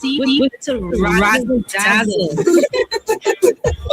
with a razzle dazzle.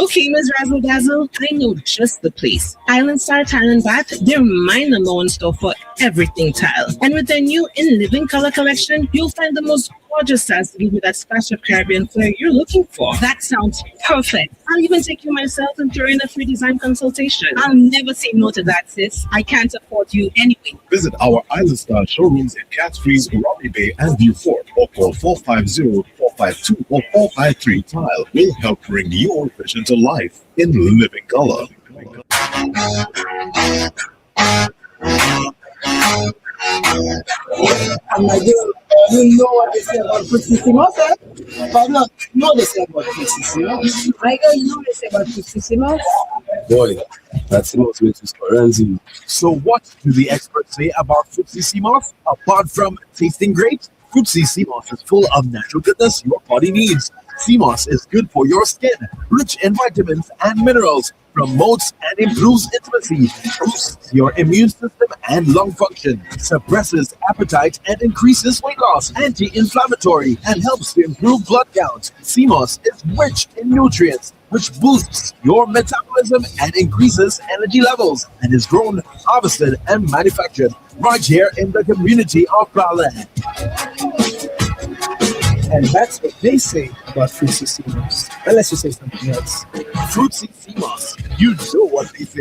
Okay, Ms. Razzle Dazzle, I know just the place. Island Star Tile and Bath, they're my number one store for everything tile. And with their new In Living Color collection, you'll find the most gorgeous styles to give you that splash of Caribbean flair you're looking for. That sounds perfect. I'll even take you myself and during a free design consultation. I'll never say no to that, sis. I can't afford you anyway. Visit our Island Star showrooms in Catfreeze, Robbie Bay, and Beaufort, or call 450-452 or 453 Tile. We'll help bring your vision to life in living color. And my girl, you know what they say about Pussissimo, eh? But not know they say about Pussissimo. My girl, you know what they say about Pussissimo? Boy, that's the most latest currency. So what do the experts say about Fruitsy Sea Moss? Apart from tasting great, Fruitsy Sea Moss is full of natural goodness your body needs. Sea moss is good for your skin, rich in vitamins and minerals, promotes and improves intimacy, boosts your immune system and lung function, suppresses appetite and increases weight loss, anti-inflammatory, and helps to improve blood count. Sea moss is rich in nutrients, which boosts your metabolism and increases energy levels, and is grown, harvested, and manufactured right here in the community of Browland. And that's what they say about Fruitsy Sea Moss. Unless you say something else. Fruitsy Sea Moss, you know what they say.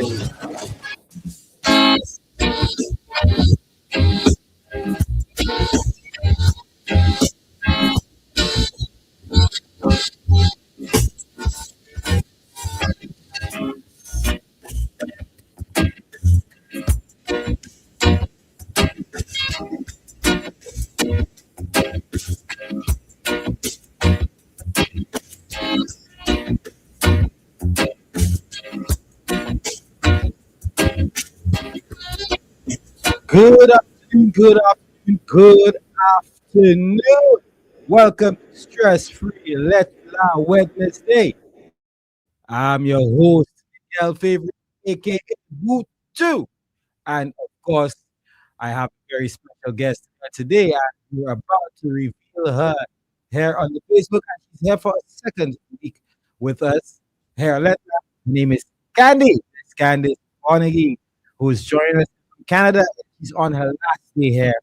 Good afternoon, good afternoon, good afternoon. Welcome to Stress Free Lettre Wednesday. I'm your host, Miguel Fevrier, aka Boot 2. And of course, I have a very special guest today, and we're about to reveal her here on the Facebook. And she's here for a second week with us here at Lettre. Her name is Candy. It's Candice Carnegie, who's joining us from Canada. She's on her last day here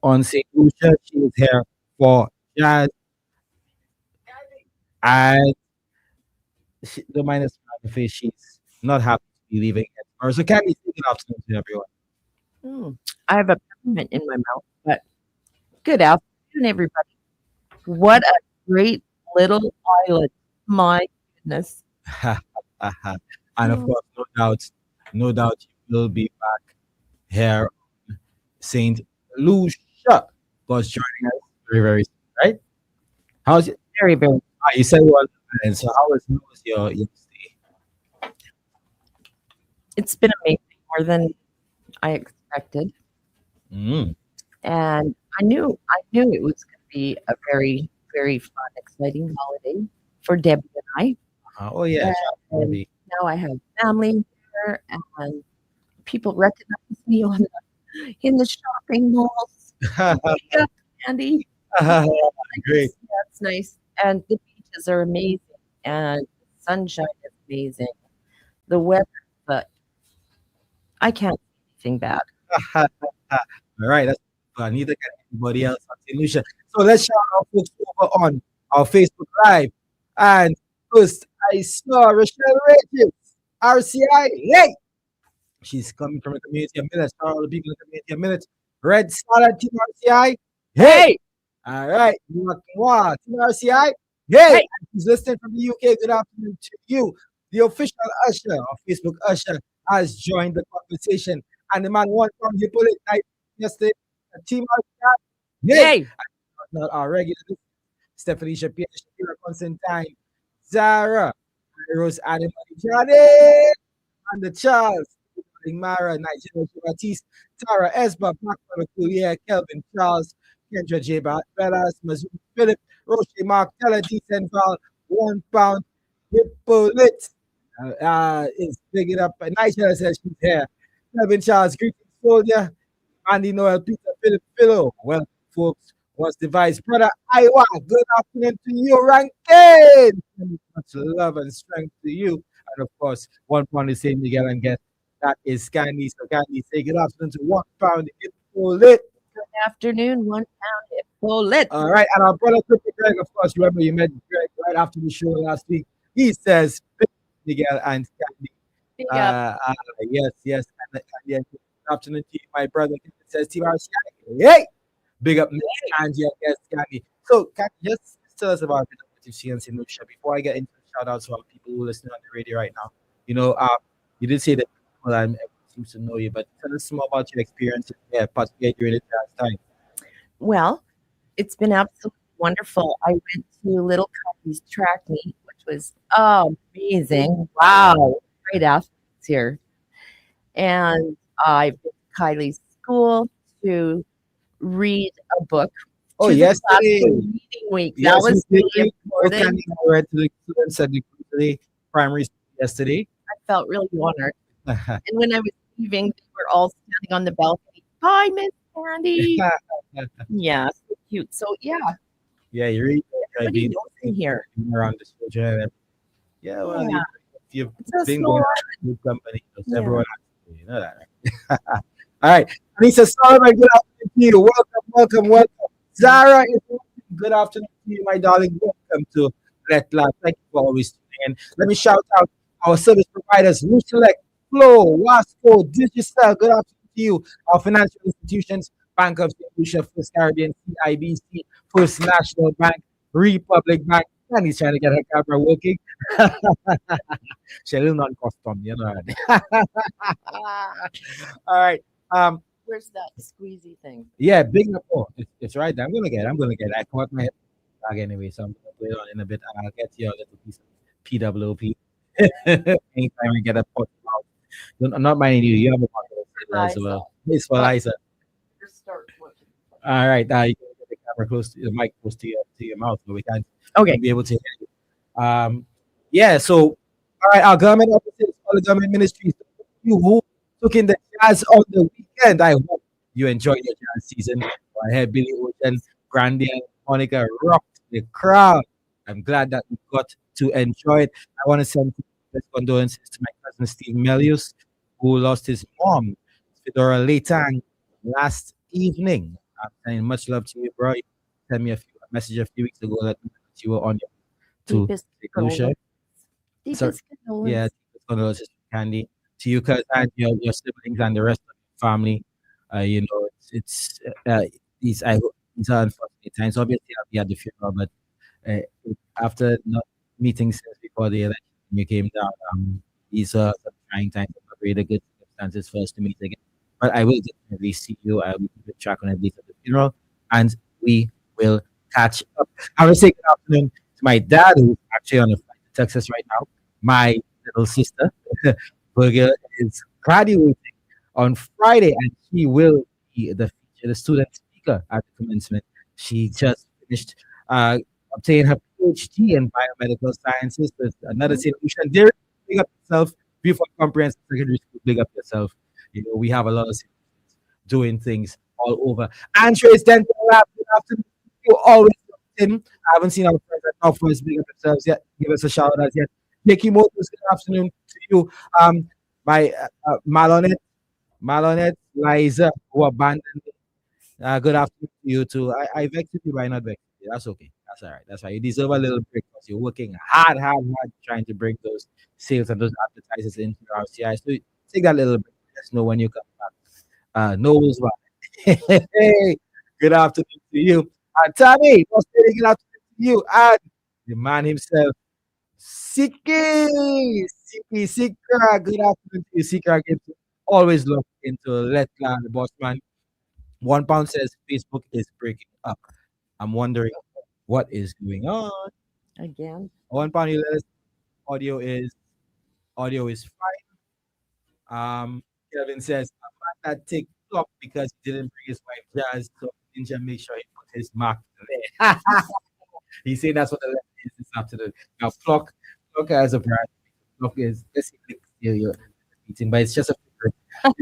on St. Lucia. She is here for jazz. And she, don't mind us on the face, she's not happy to be leaving it. So Candy, say good afternoon to everyone. I have a peppermint in my mouth, but good afternoon, everybody. What a great little island. My goodness. And of course, no doubt you will be back here on St. Lucia. Was joining us very, very soon, right? How's it? Very, very. You said you were and so how was your stay? It's been amazing, more than I expected. Mm. And I knew it was going to be a very, very fun, exciting holiday for Debbie and I. Oh yeah, And now I have family here, and people recognize me in the shopping malls. Yeah, Andy. Great. That's nice. And the beaches are amazing, and the sunshine is amazing. The weather, but I can't see anything bad. All right, that's neither can anybody else on St. Lucia. So let's shout our folks over on our Facebook Live. And first, I saw Rochelle Regis, RCI. Hey! She's coming from the community of minutes. All the people in the community of minutes. Red Salad, Team RCI. Hey! All right. Team RCI. Hey! She's listening from the UK. Good afternoon to you. The official usher, our Facebook usher, has joined the conversation. And the man won from the bullet night yesterday. Team RCI. Hey! Not our regular. Stephanie Shapiro, Shapiro Constantine, Zara, Rose Adam, Johnny, and the Charles, Mara, Nigeria, Batiste, Tara, Esba, Macron, Coulier, Kelvin, Charles, Kendra J. Bellas, Mazur, Philip, Roche, Mark, Teller, Decent Val, 1 pound, Hippolyte, is bigging up. Nigeria says she's here. Kelvin Charles, greetings, soldier, Andy Noel, Peter, Philip, Philo. Well, folks, What's the vice, brother Iowa? Good afternoon to you, Rankin. Much love and strength to you. And of course, 1 pound is St. Miguel and guest. That is Candy. So Candy, say good afternoon to 1 pound. It's full lit. Afternoon, 1 pound. It's full lit. All right, and our brother Clifford Greg, of course, remember you met Greg right after the show last week. He says, Miguel and Candy. Big up. Yes, yes. And good afternoon to you, my brother. It says, Hey, big up, Miss Angie, and yes, Candy. So, Candy, just tell us about a bit of what you've seen in St. Lucia before I get into the shout outs to our people who listen on the radio right now. You did say that people everyone seems to know you, but tell us more about your experience there, particularly during the last time. Well, it's been absolutely wonderful. I went to Little Cubby's track meet, which was amazing. Wow. Great athletes here. And I've been to Kylie's school to read a book. Oh, to the class for yesterday. reading week. That Yes, was we did. really Both important. Candy and I went to the students at the primary school yesterday. I felt really honored. And when I was leaving, they were all standing on the balcony. Bye, Miss Candy. Yeah, so cute. So yeah, Yeah, you really everybody be knows me here. around the social and everything. Yeah, well, Yeah. you've It's a been small going to good company. Because Yeah. everyone has to, you know that, right? All right. Lisa Solomon, good afternoon to you. Welcome. Zara is good afternoon to you, my darling. Welcome to Lettre. Thank you for always tuning in. Let me shout out our service providers, Lucelec, Flow, Wasco, Digicel. Good afternoon to you. Our financial institutions, Bank of St. Lucia, First Caribbean, CIBC, First National Bank, Republic Bank. And he's trying to get her camera working. She's non-custom, you know. All right. Where's that squeezy thing? Yeah, big up. Oh, it's right there. I'm gonna get. I caught my head bag anyway, so I'm gonna play it on in a bit, and I'll get you a little piece of PWP. Anytime I get a pot out. I'm not minding you. You have a pot as well. It's for Liza. All right. Now you can get the camera close to the mic, close to your mouth, so we can be able to hear you. Yeah. So, all right. Our government offices, all the government ministries, you who took in the jazz on the weekend. I hope you enjoyed your jazz season. I heard Billy Ocean, Grandia, and Monica rocked the crowd. I'm glad that we got to enjoy it. I want to send best condolences to my cousin Steve Melius, who lost his mom, Fedora Letang, last evening. I'm saying much love to you, bro. You sent me a message a few weeks ago that you were on your to Deepest St. Lucia. Deepest Yeah, deepest condolences, Candy, to you, cause and your siblings and the rest of your family. These are unfortunate times. Obviously, I'll be at the funeral, but after not meeting since before the election, when you came down, these are some trying times. Not really good circumstances for us to meet again. But I will definitely see you. I will keep track on at least at the funeral, and we will catch up. I want to say good afternoon to my dad, who's actually on a flight to Texas right now. My little sister, Virgil, is graduating on Friday, and she will be the student speaker at the commencement. She just finished obtaining her PhD in biomedical sciences with another St. Lucia. Derek, big up yourself. Beautiful comprehensive secondary school, big up yourself. We have a lot of students doing things all over. Andres Dental Lab, good afternoon. You always in. I haven't seen our friends at Northwest big up themselves yet. Give us a shout out yet. Nikki Motors, good afternoon to you. My Malonet, Liza, who abandoned me. Good afternoon to you too. I vexed you by not vexing you. That's okay. That's all right. That's right. You deserve a little break because you're working hard trying to bring those sales and those advertisers into our CI. So take that little break. Let us know when you come back. Knows why. Hey, good afternoon to you. And Tommy, good afternoon to you. And the man himself, Siki. Sikra. Good afternoon to you, Sikra. Always look into Lettre, the boss man. 1 pound says Facebook is breaking up. I'm wondering what is going on. Again. 1 pound, you let us audio is fine. Kevin says a man that take clock because he didn't bring his wife Jazz, so Ninja make sure he put his mark there. He's saying that's what the letter is this afternoon. Now clock as a brand. Clock is basically your eating, but it's just a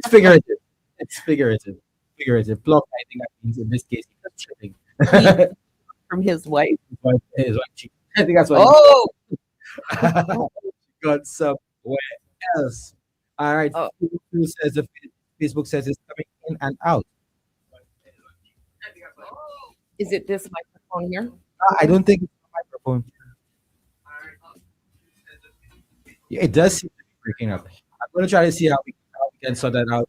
figurative. It's figurative. Figurative. Clock, I think that means in this case he's just chilling. From his wife. His wife cheated. I think that's what Oh, he got somewhere else. All right. oh, Who says the Facebook says it's coming in and out? is it this microphone here? I don't think it's a microphone. Yeah, it does seem to be breaking up. I'm going to try to see how we can sort that out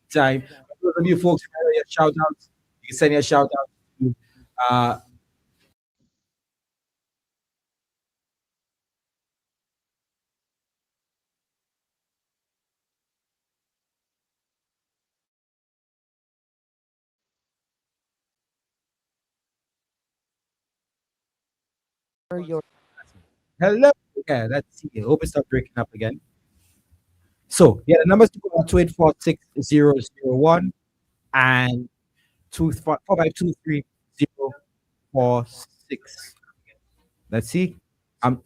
in time. For those of you folks who have your shout outs, you can send your shout out to Or your hello. Yeah, let's see. I hope it's not breaking up again. So, yeah, the numbers to go are 2846001 and 4523046. Let's see. Um,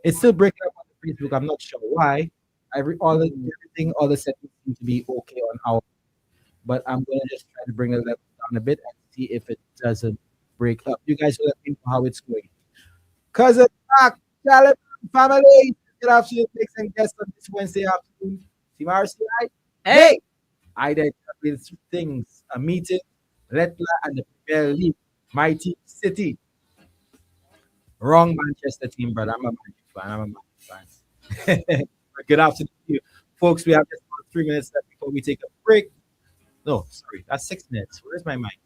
it's still breaking up on the Facebook. I'm not sure why. Everything, all the settings seem to be okay on our, but I'm gonna just try to bring the level down a bit and see if it doesn't break up. You guys will let me know how it's going. Cousin Mark, Shalom, family. Good afternoon, takes and guests on this Wednesday afternoon. Team RCI. Hey, I did with three things: a meeting, Lettre, and the Premier League. Mighty City. Wrong Manchester team, brother. I'm a Man U fan. I'm a Man U fan. But good afternoon to you, folks. We have just about 3 minutes left before we take a break. No, sorry, that's 6 minutes. Where's my mic?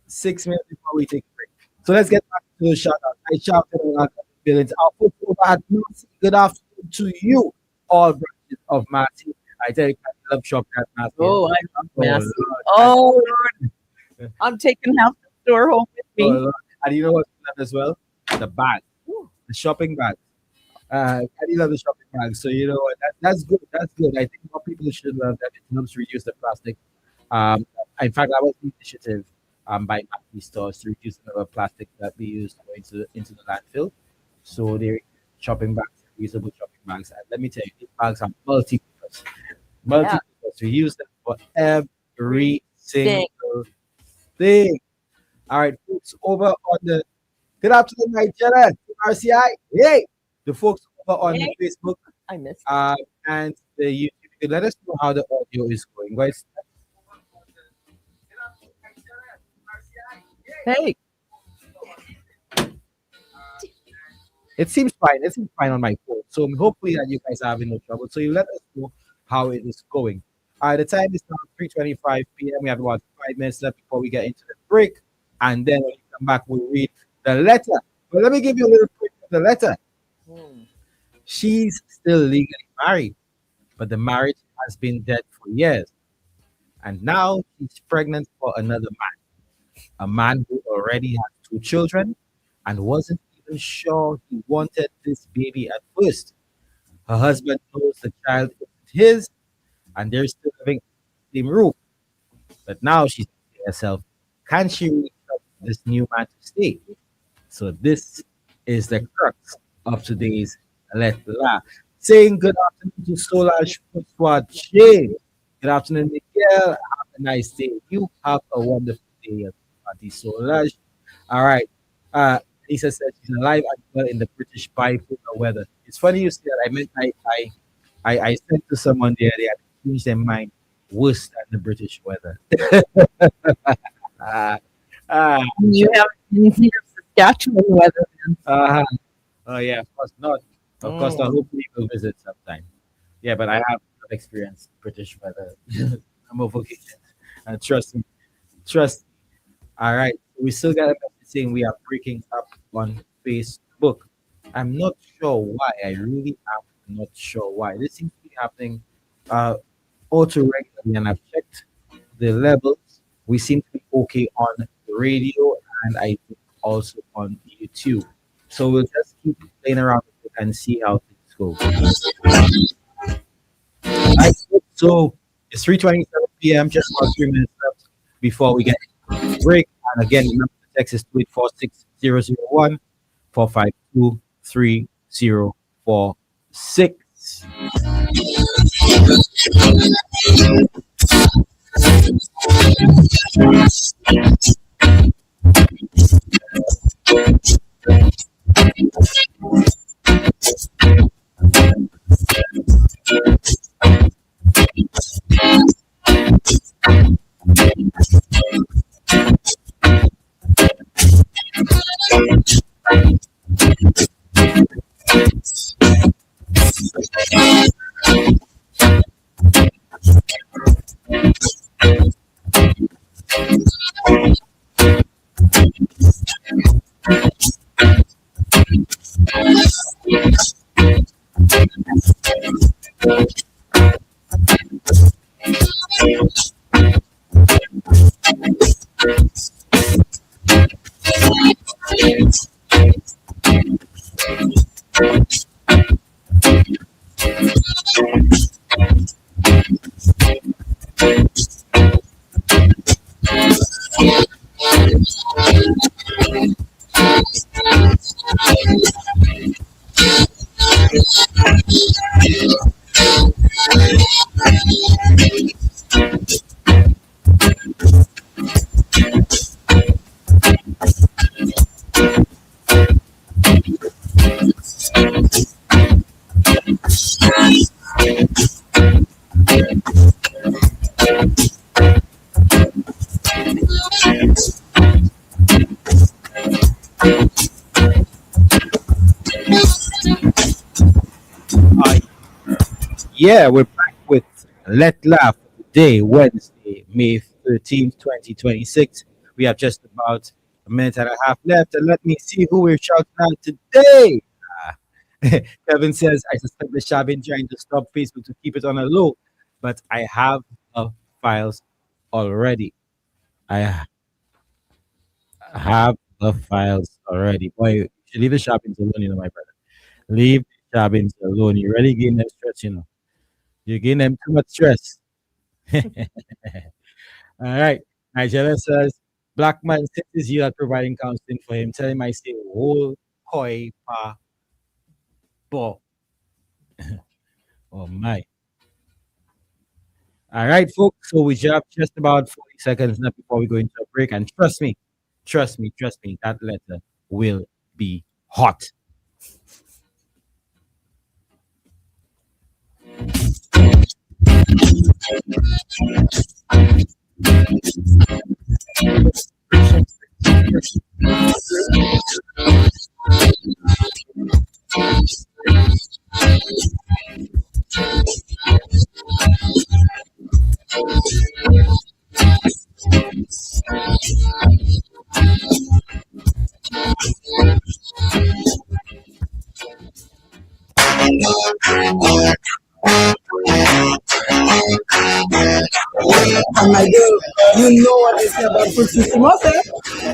6 minutes before we take a break. So let's get back to the shout out. I shouted out the buildings. Our folks over at Massey. Good afternoon to you, all branches of Massey. I tell you, I love shopping at Massey. oh, I love Massey. Lord. Oh, Lord. I'm taking half the store home with Oh, me. Lord. And you know what I love as well? The bag, the shopping bag. I really love the shopping bag. So you know what? That's good. That's good. I think more people should love that. It helps reduce the plastic. Um, in fact, that was the initiative by Mackey stores to reduce the number of plastic that we use to go into the landfill. So they're shopping bags, reusable shopping bags. And let me tell you, these bags are multi-purpose. Multi-purpose. We use them for every single thing. All right, folks, over on the good afternoon, Nigeria, RCI. Hey, the folks over on the Facebook I missed. and the YouTube. You can let us know how the audio is going, guys. Hey, It seems fine. It seems fine on my phone. So hopefully that you guys are having no trouble. So you let us know how it is going. The time is now 3:25 p.m. We have about 5 minutes left before we get into the break. And then when we come back, we'll read the letter. But let me give you a little quick of the letter. She's still legally married, but the marriage has been dead for years. And now she's pregnant for another man, a man who already has 2 children and wasn't even sure he wanted this baby at first. Her husband knows the child isn't his, and they're still living in the same roof. But now she's asking herself, can she really trust this new man to stay? So this is the crux of today's Lettre. Saying good afternoon to Solange Squad James. Good afternoon, Miguel. Have a nice day. You have a wonderful day, Auntie Solange. All right. Lisa says she's alive and well in the British bipolar weather. It's funny you say that. I said to someone the other day, I changed their mind worse than the British weather. you have anything of Saskatchewan weather. Oh yeah, of course not. Of course not. Hopefully we'll visit sometime. Yeah, but I have experienced British weather. I'm over vacation. And trust me. All right. We still got a message saying we are breaking up on Facebook. I'm not sure why. I really am not sure why. This seems to be happening auto regularly, and I've checked the levels. We seem to be okay on the radio and I think also on YouTube. So we'll just keep playing around with it and see how things go. Right, so it's 3:27 p.m. Just about 3 minutes left before we get a break. And again, remember the text is 2846001 452 3046. Uh, yeah, we're back with Let Laugh today, Wednesday, May 13th, 2026. We have just about a minute and a half left, and let me see who we're shouting out today. Ah, Kevin says, I suspect the shah been trying to stop Facebook to keep it on a low, but I have the files already. I have the files already. Boy, you should leave the shopping alone, my brother. Leave the shopping alone. You really getting them stress. You're giving them too much stress. All right. Nigella says, Black man since his year at providing counseling for him. Tell him I say, whole koi pa bo. Oh my. All right, folks. So we have just about 40 seconds left before we go into a break. And trust me, that letter will be hot. And my girl, you know what they say about food system, okay?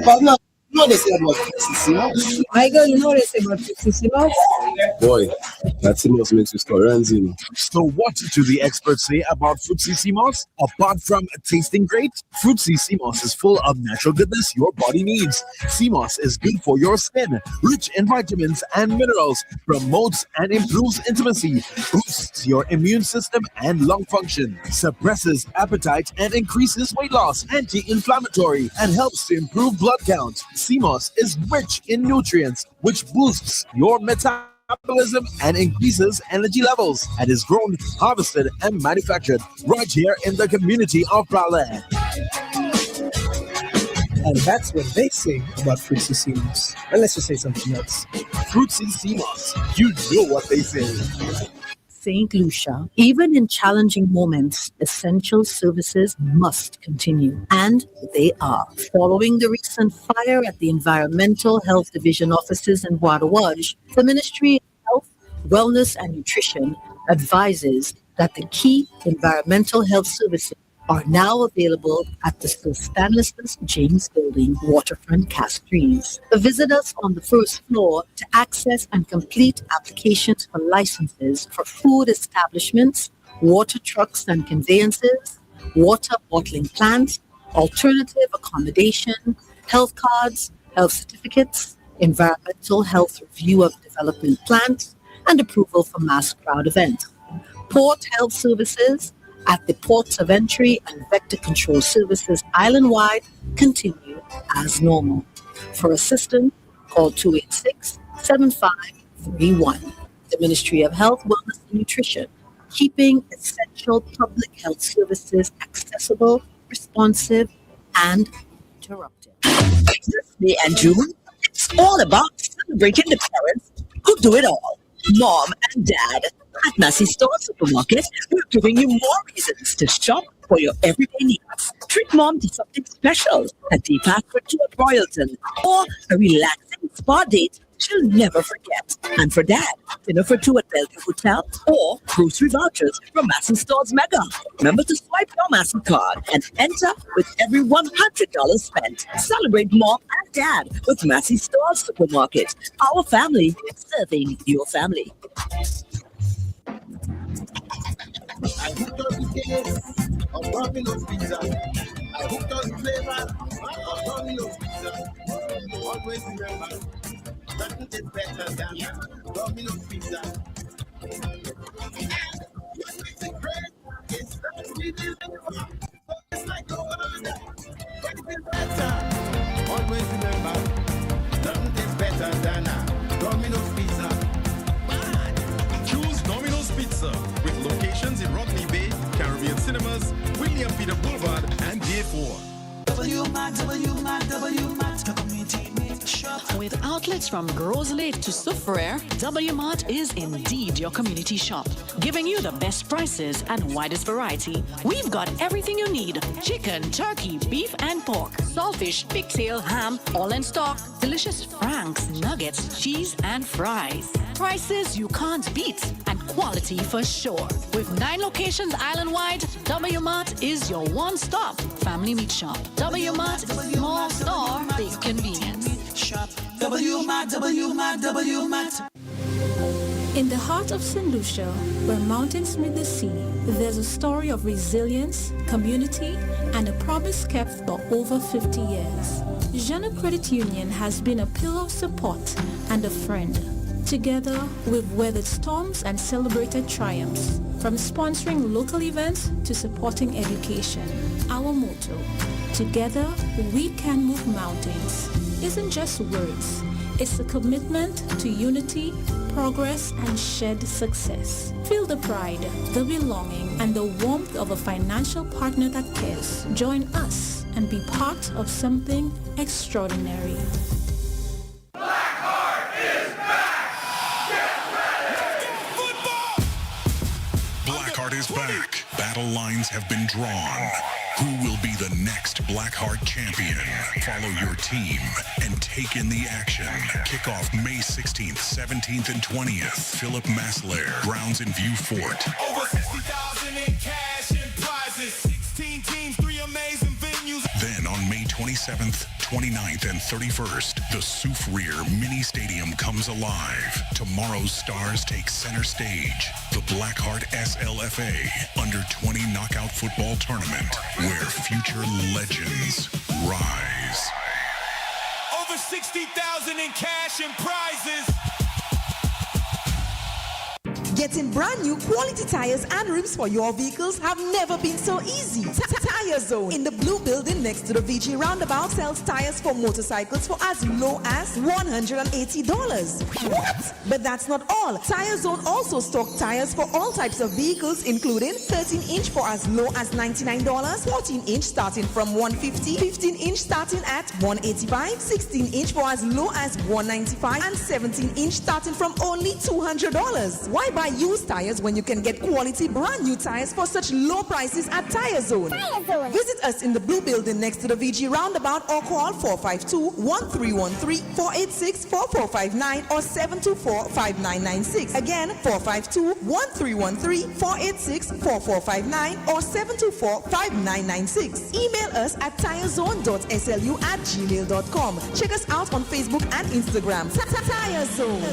But no, no, they say about food system. My girl, you know what they say about food system? Boy, that's the most makes you score runs, So what do the experts say about Fruitsy sea moss? Apart from tasting great, Fruitsy sea moss is full of natural goodness your body needs. Sea moss is good for your skin, rich in vitamins and minerals, promotes and improves intimacy, boosts your immune system and lung function, suppresses appetite and increases weight loss, anti-inflammatory, and helps to improve blood count. Sea moss is rich in nutrients, which boosts your metabolism and increases energy levels, and is grown, harvested, and manufactured right here in the community of Prague. And that's what they say about fruit systems. Unless you say something else. Fruitsy sea moss, you know what they say. St. Lucia, even in challenging moments, essential services must continue. And they are. Following the recent fire at the Environmental Health Division offices in Wadawaj, the Ministry of Health, Wellness and Nutrition advises that the key environmental health services are now available at the Sir Stanislas James Building, Waterfront, Castries. Visit us on the first floor to access and complete applications for licenses for food establishments, water trucks and conveyances, water bottling plants, alternative accommodation, health cards, health certificates, environmental health review of development plans, and approval for mass crowd events. Port health services, at the ports of entry and vector control services island-wide continue as normal. For assistance, call 286-7531. The Ministry of Health, Wellness and Nutrition, keeping essential public health services accessible, responsive, and uninterrupted. May and June, it's all about celebrating the parents who do it all. Mom and Dad. At Massey Store Supermarket, we're giving you more reasons to shop for your everyday needs. Treat Mom to something special, a deep for two at Royalton, or a relaxing spa date she'll never forget. And for Dad, dinner for two at Bellevue Hotel, or grocery vouchers from Massey Stores Mega. Remember to swipe your Massey card and enter with every $100 spent. Celebrate Mom and Dad with Massey Stores Supermarket. Our family serving your family. I hooked on the taste of Domino's Pizza. I hooked on the flavor of Domino's Pizza. Always remember, nothing is better than Domino's Pizza. What makes it great is that we deliver. So it's like no other. Nothing is better. Always remember, nothing is better than Domino's Pizza. Choose Domino's Pizza with locations in Rockney Bay, Caribbean Cinemas, William Peter Boulevard, and J4. With outlets from Gros Lake to Soufriere, W-Mart is indeed your community shop. Giving you the best prices and widest variety, we've got everything you need. Chicken, turkey, beef and pork, saltfish, pigtail, ham, all in stock. Delicious franks, nuggets, cheese and fries. Prices you can't beat and quality for sure. With 9 locations island-wide, W-Mart is your one-stop family meat shop. W-Mart, small store, big convenience. W-Mart. In the heart of St. Lucia, where mountains meet the sea, there's a story of resilience, community, and a promise kept for over 50 years. Jeune Credit Union has been a pillar of support and a friend. Together, we've weathered storms and celebrated triumphs, from sponsoring local events to supporting education. Our motto, together we can move mountains, isn't just words. It's a commitment to unity, progress, and shared success. Feel the pride, the belonging, and the warmth of a financial partner that cares. Join us and be part of something extraordinary. Blackheart is back. Battle lines have been drawn. Who will be the next Blackheart champion? Follow your team and take in the action. Kickoff May 16th, 17th, and 20th. Philip Maslair, Grounds in View Fort. Over 60,000 in cash and prizes. 16 teams, 3 amazing venues. Then on May 27th, 29th, and 31st, the Soufriere Mini Stadium comes alive. Tomorrow's stars take center stage. The Blackheart SLFA Under-20 Knockout Football Tournament, where future legends rise. Over 60,000 in cash and prizes. Getting brand new quality tires and rims for your vehicles have never been so easy. Tire Zone in the blue building next to the VG roundabout sells tires for motorcycles for as low as $180. What? But that's not all. Tire Zone also stocks tires for all types of vehicles, including 13-inch for as low as $99, 14-inch starting from $150, 15-inch starting at $185, 16-inch for as low as $195, and 17-inch starting from only $200. Why buy used tires when you can get quality brand new tires for such low prices at Tire Zone? Visit us in the blue building next to the VG roundabout or call 452-1313, 486-4459 or 724-5996. Again, 452-1313, 486-4459 or 724-5996. Email us at tirezone.slu@gmail.com. Check us out on Facebook and Instagram. Tire Zone.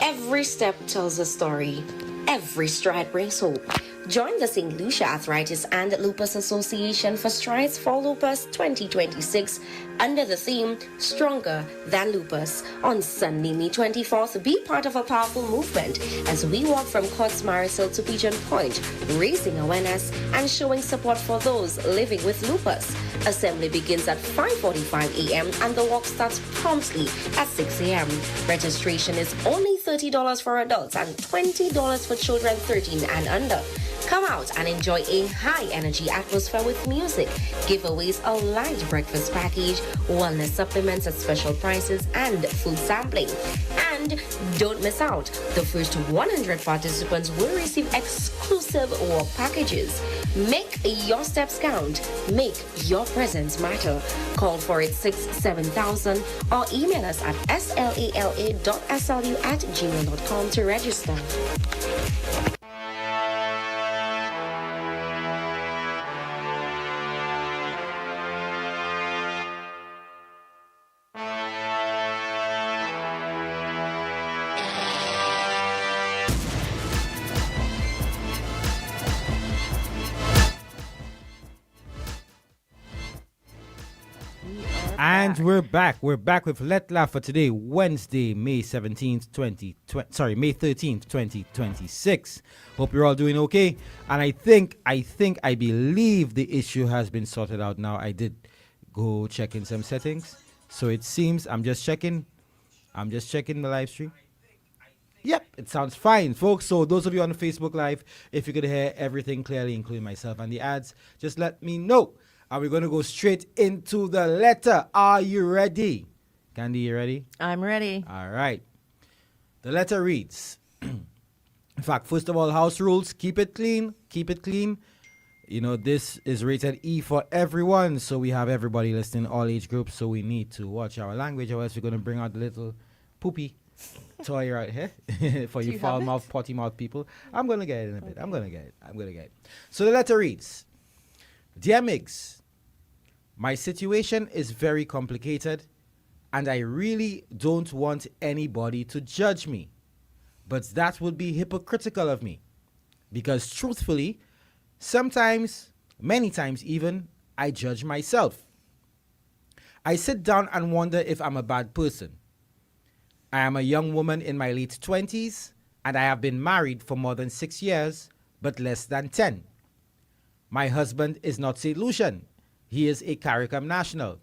Every Every step tells a story. Every stride brings hope. Join the St. Lucia Arthritis and Lupus Association for Strides for Lupus 2026 under the theme Stronger Than Lupus. On Sunday, May 24th, be part of a powerful movement as we walk from Courts Marisol to Pigeon Point, raising awareness and showing support for those living with lupus. Assembly begins at 5:45 a.m. and the walk starts promptly at 6 a.m. Registration is only $30 for adults and $20 for children 13 and under. Come out and enjoy a high-energy atmosphere with music, giveaways, a light breakfast package, wellness supplements at special prices, and food sampling. And don't miss out. The first 100 participants will receive exclusive walk packages. Make your steps count. Make your presence matter. Call for it 67000 or email us at slala.slu@gmail.com to register. And we're back. We're back with Lettre for today, Wednesday, May 17th, May 13th, 2026. Hope you're all doing okay. And I believe the issue has been sorted out now. I did go check in some settings. So it seems I'm just checking the live stream. Yep, it sounds fine, folks. So those of you on the Facebook Live, if you could hear everything clearly, including myself and the ads, just let me know. And we're going to go straight into the letter. Are you ready? Candy, you ready? I'm ready. All right. The letter reads, in fact, first of all, house rules, keep it clean, keep it clean. You know, this is rated E for everyone, so we have everybody listening, all age groups, so we need to watch our language, or else we're going to bring out the little poopy toy right here for you foul mouth, potty mouth people. I'm going to get it in a bit. I'm going to get it. So the letter reads, Dear Migs, my situation is very complicated and I really don't want anybody to judge me. But that would be hypocritical of me. Because truthfully, sometimes, many times even, I judge myself. I sit down and wonder if I'm a bad person. I am a young woman in my late 20s and I have been married for more than 6 years, but less than 10. My husband is not St. Lucian. He is a CARICOM national.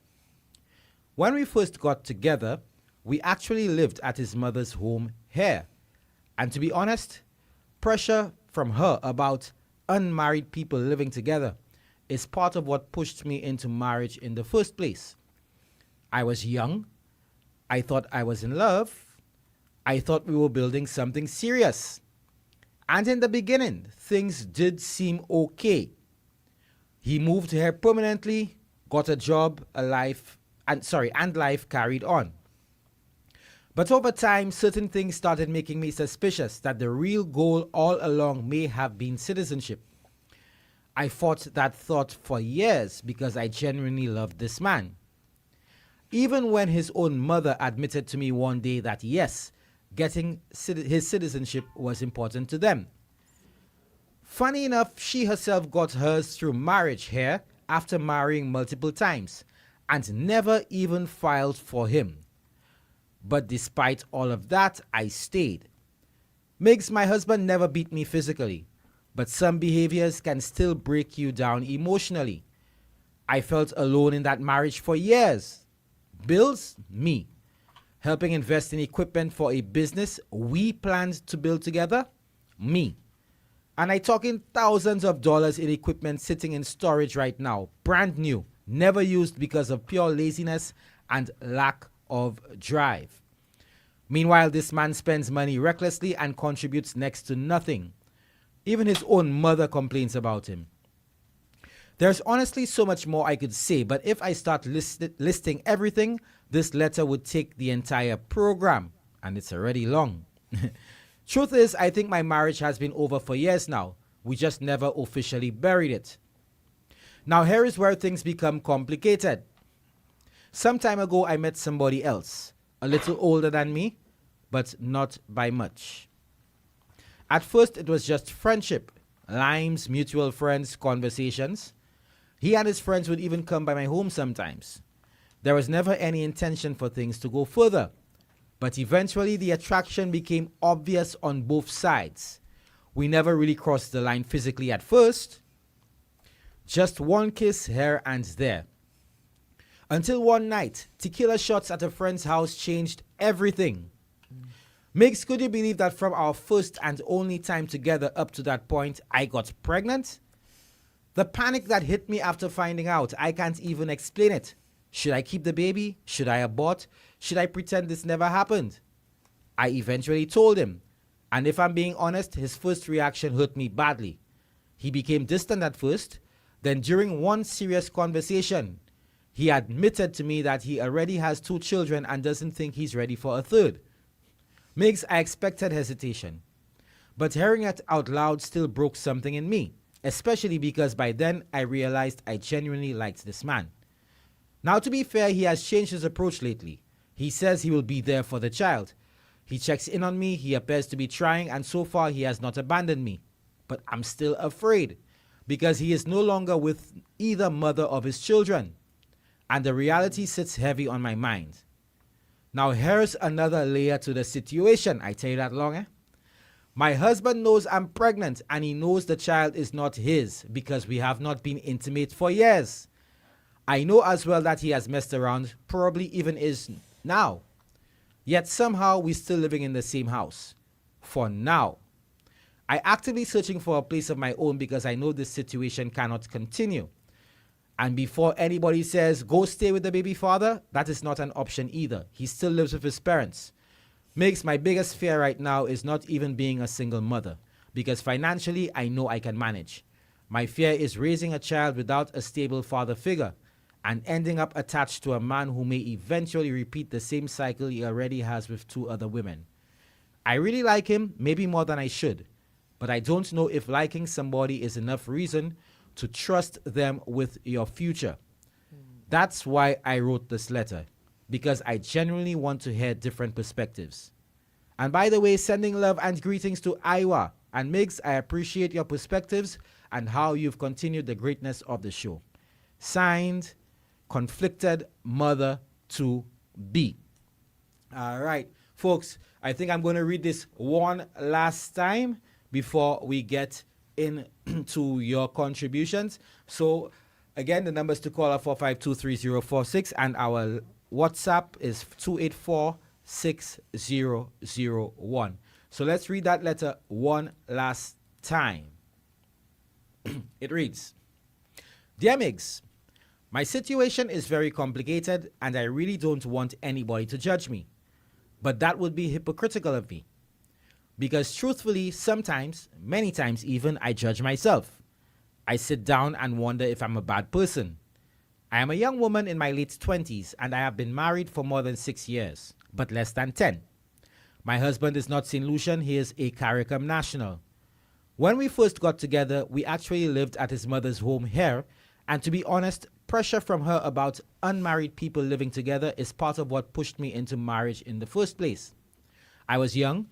When we first got together, we actually lived at his mother's home here. And to be honest, pressure from her about unmarried people living together is part of what pushed me into marriage in the first place. I was young. I thought I was in love. I thought we were building something serious. And in the beginning, things did seem okay. He moved here permanently, got a job, and life carried on. But over time, certain things started making me suspicious that the real goal all along may have been citizenship. I fought that thought for years because I genuinely loved this man. Even when his own mother admitted to me one day that yes, getting his citizenship was important to them. Funny enough, she herself got hers through marriage here after marrying multiple times and never even filed for him. But despite all of that, I stayed. Migs, my husband never beat me physically, but some behaviors can still break you down emotionally. I felt alone in that marriage for years. Bills? Me. Helping invest in equipment for a business we planned to build together? Me. And I talking thousands of dollars in equipment sitting in storage right now, brand new, never used because of pure laziness and lack of drive. Meanwhile, this man spends money recklessly and contributes next to nothing. Even his own mother complains about him. There's honestly so much more I could say, but if I start listing everything, this letter would take the entire program, and it's already long. Truth is, I think my marriage has been over for years now. We just never officially buried it. Now here is where things become complicated. Some time ago, I met somebody else, a little older than me, but not by much. At first, it was just friendship, limes, mutual friends, conversations. He and his friends would even come by my home sometimes. There was never any intention for things to go further, but eventually the attraction became obvious on both sides. We never really crossed the line physically at first. Just one kiss here and there. Until one night, tequila shots at a friend's house changed everything. Migs, could you believe that from our first and only time together up to that point, I got pregnant? The panic that hit me after finding out, I can't even explain it. Should I keep the baby? Should I abort? Should I pretend this never happened? I eventually told him, and if I'm being honest, his first reaction hurt me badly. He became distant at first, then during one serious conversation, he admitted to me that he already has 2 children and doesn't think he's ready for a third. Migs, I expected hesitation, but hearing it out loud still broke something in me, especially because by then I realized I genuinely liked this man. Now, to be fair, he has changed his approach lately. He says he will be there for the child. He checks in on me, he appears to be trying, and so far he has not abandoned me. But I'm still afraid, because he is no longer with either mother of his children, and the reality sits heavy on my mind. Now here's another layer to the situation. I tell you that long, eh? My husband knows I'm pregnant and he knows the child is not his because we have not been intimate for years. I know as well that he has messed around, probably even is now. Yet somehow we're still living in the same house. For now. I actively searching for a place of my own because I know this situation cannot continue. And before anybody says, go stay with the baby father, that is not an option either. He still lives with his parents. Makes my biggest fear right now is not even being a single mother, because financially I know I can manage. My fear is raising a child without a stable father figure and ending up attached to a man who may eventually repeat the same cycle he already has with 2 other women. I really like him, maybe more than I should, but I don't know if liking somebody is enough reason to trust them with your future. That's why I wrote this letter, because I genuinely want to hear different perspectives. And by the way, sending love and greetings to Iowa. And Migs, I appreciate your perspectives and how you've continued the greatness of the show. Signed, Conflicted Mother to Be. All right, folks, I think I'm going to read this one last time before we get into your contributions. So again, the numbers to call are 4523046 and our WhatsApp is 284-6001. So let's read that letter one last time. It reads, Dear Migs, my situation is very complicated and I really don't want anybody to judge me. But that would be hypocritical of me. Because truthfully, sometimes, many times even, I judge myself. I sit down and wonder if I'm a bad person. I am a young woman in my late 20s and I have been married for more than 6 years, but less than 10. My husband is not St. Lucian, he is a CARICOM national. When we first got together, we actually lived at his mother's home here, and to be honest, pressure from her about unmarried people living together is part of what pushed me into marriage in the first place. I was young.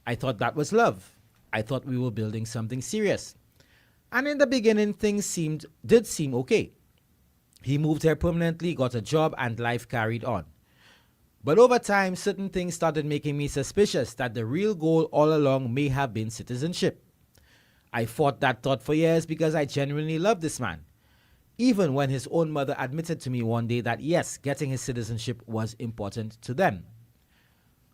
I thought that was love. I thought we were building something serious. And in the beginning, things did seem okay. He moved here permanently, got a job, and life carried on. But over time, certain things started making me suspicious that the real goal all along may have been citizenship. I fought that thought for years because I genuinely loved this man. Even when his own mother admitted to me one day that yes, getting his citizenship was important to them.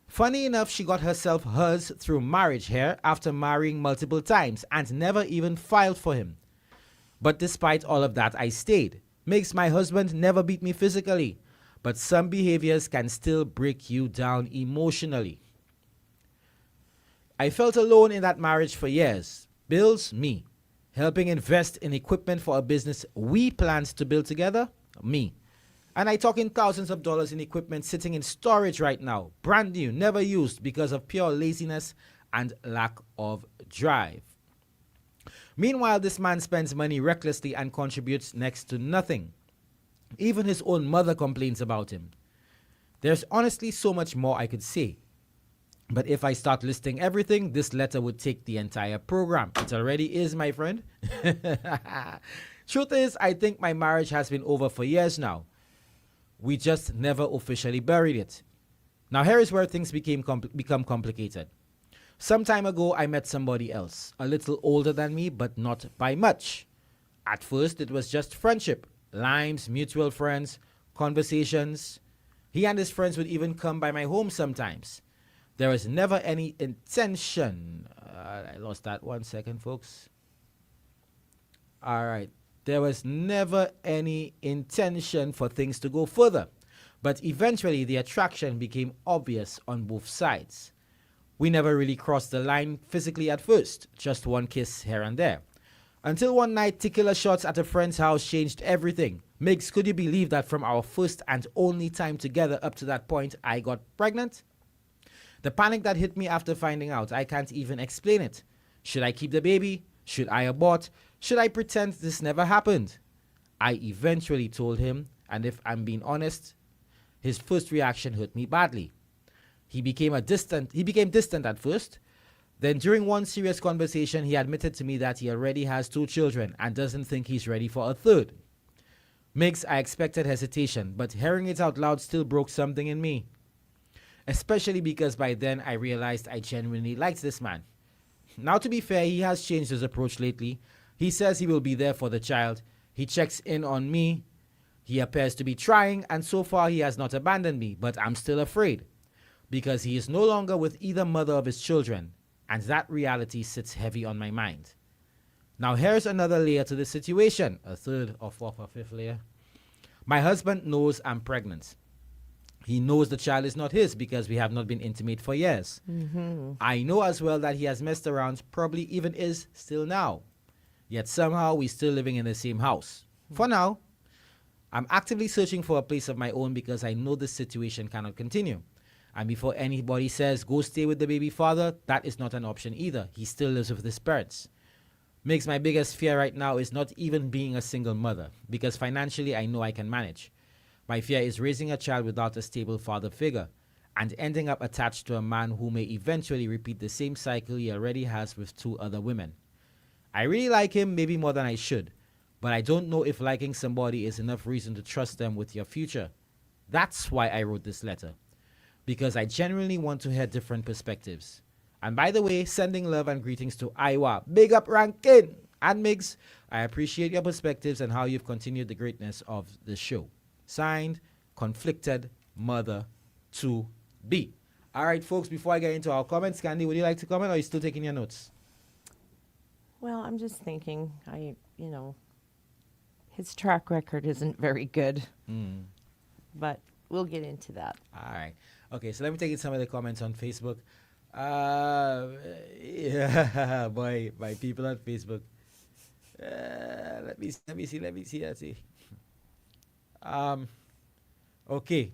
Funny enough, she got herself hers through marriage here after marrying multiple times and never even filed for him. But despite all of that, I stayed. Makes my husband never beat me physically, but some behaviors can still break you down emotionally. I felt alone in that marriage for years. Bills, me. Helping invest in equipment for a business we planned to build together, me. And I talk in thousands of dollars in equipment sitting in storage right now, brand new, never used because of pure laziness and lack of drive. Meanwhile, this man spends money recklessly and contributes next to nothing. Even his own mother complains about him. There's honestly so much more I could say. But if I start listing everything, this letter would take the entire program. It already is, my friend. Truth is, I think my marriage has been over for years now. We just never officially buried it. Now here is where things become complicated. Some time ago, I met somebody else, a little older than me, but not by much. At first, it was just friendship, limes, mutual friends, conversations. He and his friends would even come by my home sometimes. There was never any intention. I lost that 1 second, folks. All right. There was never any intention for things to go further. But eventually, the attraction became obvious on both sides. We never really crossed the line physically at first, just one kiss here and there. Until one night, tequila shots at a friend's house changed everything. Migs, could you believe that from our first and only time together up to that point, I got pregnant? The panic that hit me after finding out, I can't even explain it. Should I keep the baby? Should I abort? Should I pretend this never happened? I eventually told him, and if I'm being honest, his first reaction hurt me badly. He became distant at first. Then during one serious conversation, he admitted to me that he already has 2 children and doesn't think he's ready for a third. Migs, I expected hesitation, but hearing it out loud still broke something in me. Especially because by then I realized I genuinely liked this man. Now, to be fair, he has changed his approach lately. He says he will be there for the child. He checks in on me. He appears to be trying, and so far he has not abandoned me, but I'm still afraid. Because he is no longer with either mother of his children, and that reality sits heavy on my mind. Now here's another layer to the situation, a third or fourth or fifth layer. My husband knows I'm pregnant. He knows the child is not his because we have not been intimate for years. Mm-hmm. I know as well that he has messed around, probably even is still now. Yet somehow we're still living in the same house. For now, I'm actively searching for a place of my own because I know this situation cannot continue. And before anybody says, go stay with the baby father, that is not an option either. He still lives with his parents. Makes my biggest fear right now is not even being a single mother, because financially I know I can manage. My fear is raising a child without a stable father figure and ending up attached to a man who may eventually repeat the same cycle he already has with 2 other women. I really like him, maybe more than I should, but I don't know if liking somebody is enough reason to trust them with your future. That's why I wrote this letter, because I genuinely want to hear different perspectives. And by the way, sending love and greetings to Iowa. Big up Rankin and Migs. I appreciate your perspectives and how you've continued the greatness of the show. Signed, Conflicted Mother to Be. All right, folks, before I get into our comments, Candy, would you like to comment or are you still taking your notes? Well, I'm just thinking, his track record isn't very good. But we'll get into that. All right. Okay, so let me take in some of the comments on Facebook. Yeah, boy, by people on Facebook. Let me see. Okay.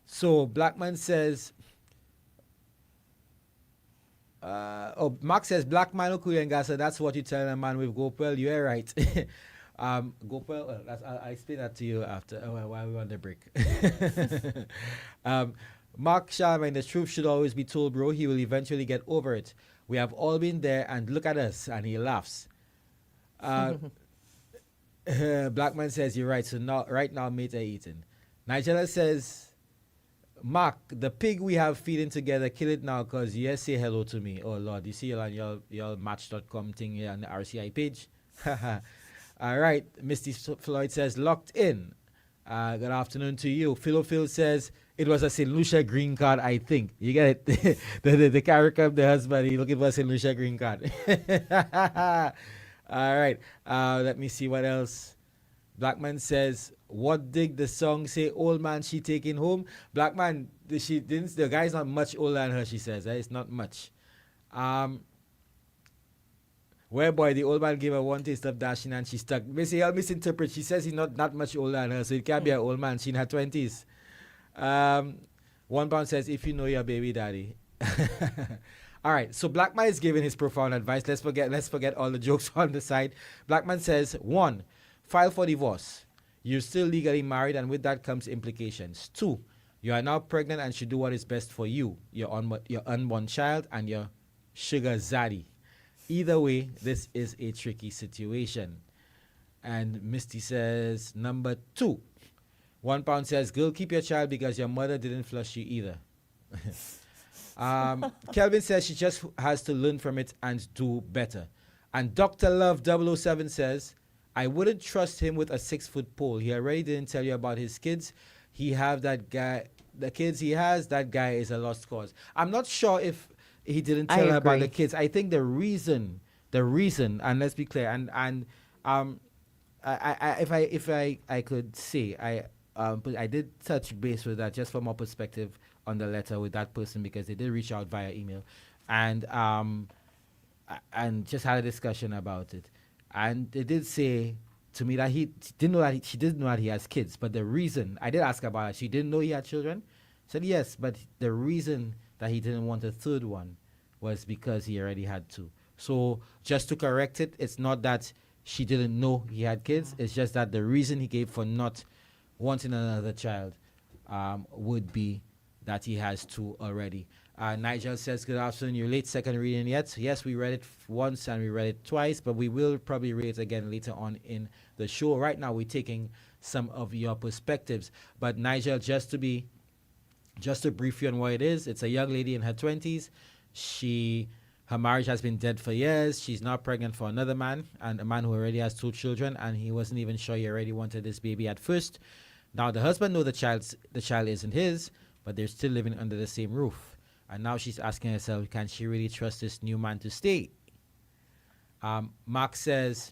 So Blackman says, Mark says, Black man Okuyengasa, that's what you tell a man with Gopel. You're right. Gopel, I'll explain that to you after while we're on the break. Mark Sharman, the truth should always be told, bro. He will eventually get over it. We have all been there, and look at us, and he laughs. Blackman says, you're right. So now, right now, mate are eating. Nigella says, Mark, the pig we have feeding together, kill it now, because you say hello to me. Oh, Lord, you see on your match.com thing here on the RCI page? All right. Misty Floyd says, locked in. Good afternoon to you. Phil says, it was a St. Lucia green card, I think. You get it? the character of the husband, he's looking for a St. Lucia green card. All right. Let me see what else. Blackman says, what did the song say? Old man, she taking home. Blackman, the guy's not much older than her, she says. It's not much. Whereby the old man gave her one taste of dashing and she stuck. Missy, I'll misinterpret. She says he's not much older than her, so it can't be an old man. She's in her 20s. 1 pound says, if you know your baby daddy. All right, so Blackman is giving his profound advice. Let's forget all the jokes on the side. Blackman says, 1, file for divorce. You're still legally married, and with that comes implications. 2, You are now pregnant and should do what is best for you, your unborn child, and your sugar zaddy. Either way, this is a tricky situation. And Misty says, number 2. £1 says, girl, keep your child because your mother didn't flush you either. Kelvin says she just has to learn from it and do better. And Dr. Love 007 says, I wouldn't trust him with a 6-foot pole. He already didn't tell you about his kids. He have that guy, the kids he has, that guy is a lost cause. I'm not sure if he didn't tell her about the kids. I think the reason, and let's be clear, and if I could say, but I did touch base with that just from our perspective on the letter with that person because they did reach out via email, and just had a discussion about it, and they did say to me that she didn't know that he has kids, but the reason I did ask about it, she didn't know he had children. Said yes, but the reason that he didn't want a third one was because he already had 2. So just to correct it, it's not that she didn't know he had kids. It's just that the reason he gave for not wanting another child would be that he has 2 already. Nigel says, good afternoon. Your late second reading yet? Yes, we read it once and we read it twice, but we will probably read it again later on in the show. Right now, we're taking some of your perspectives. But Nigel, just to brief you on what it is, it's a young lady in her 20s. Her marriage has been dead for years. She's not pregnant for another man, and a man who already has 2 children, and he wasn't even sure he already wanted this baby at first. Now the husband knows the child isn't his, but they're still living under the same roof. And now she's asking herself, can she really trust this new man to stay? Mark says,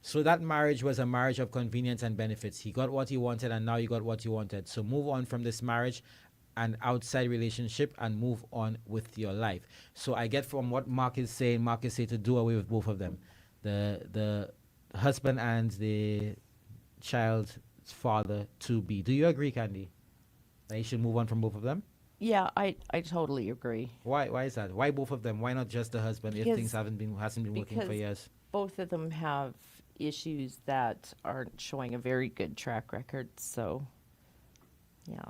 so that marriage was a marriage of convenience and benefits. He got what he wanted, and now you got what you wanted. So move on from this marriage and outside relationship and move on with your life. So I get from what Mark is saying to do away with both of them, the husband and the child's father to be. Do you agree, Candy, that you should move on from both of them? Yeah, I totally agree. Why is that? Why both of them? Why not just the husband if things hasn't been working for years? Both of them have issues that aren't showing a very good track record. So, yeah.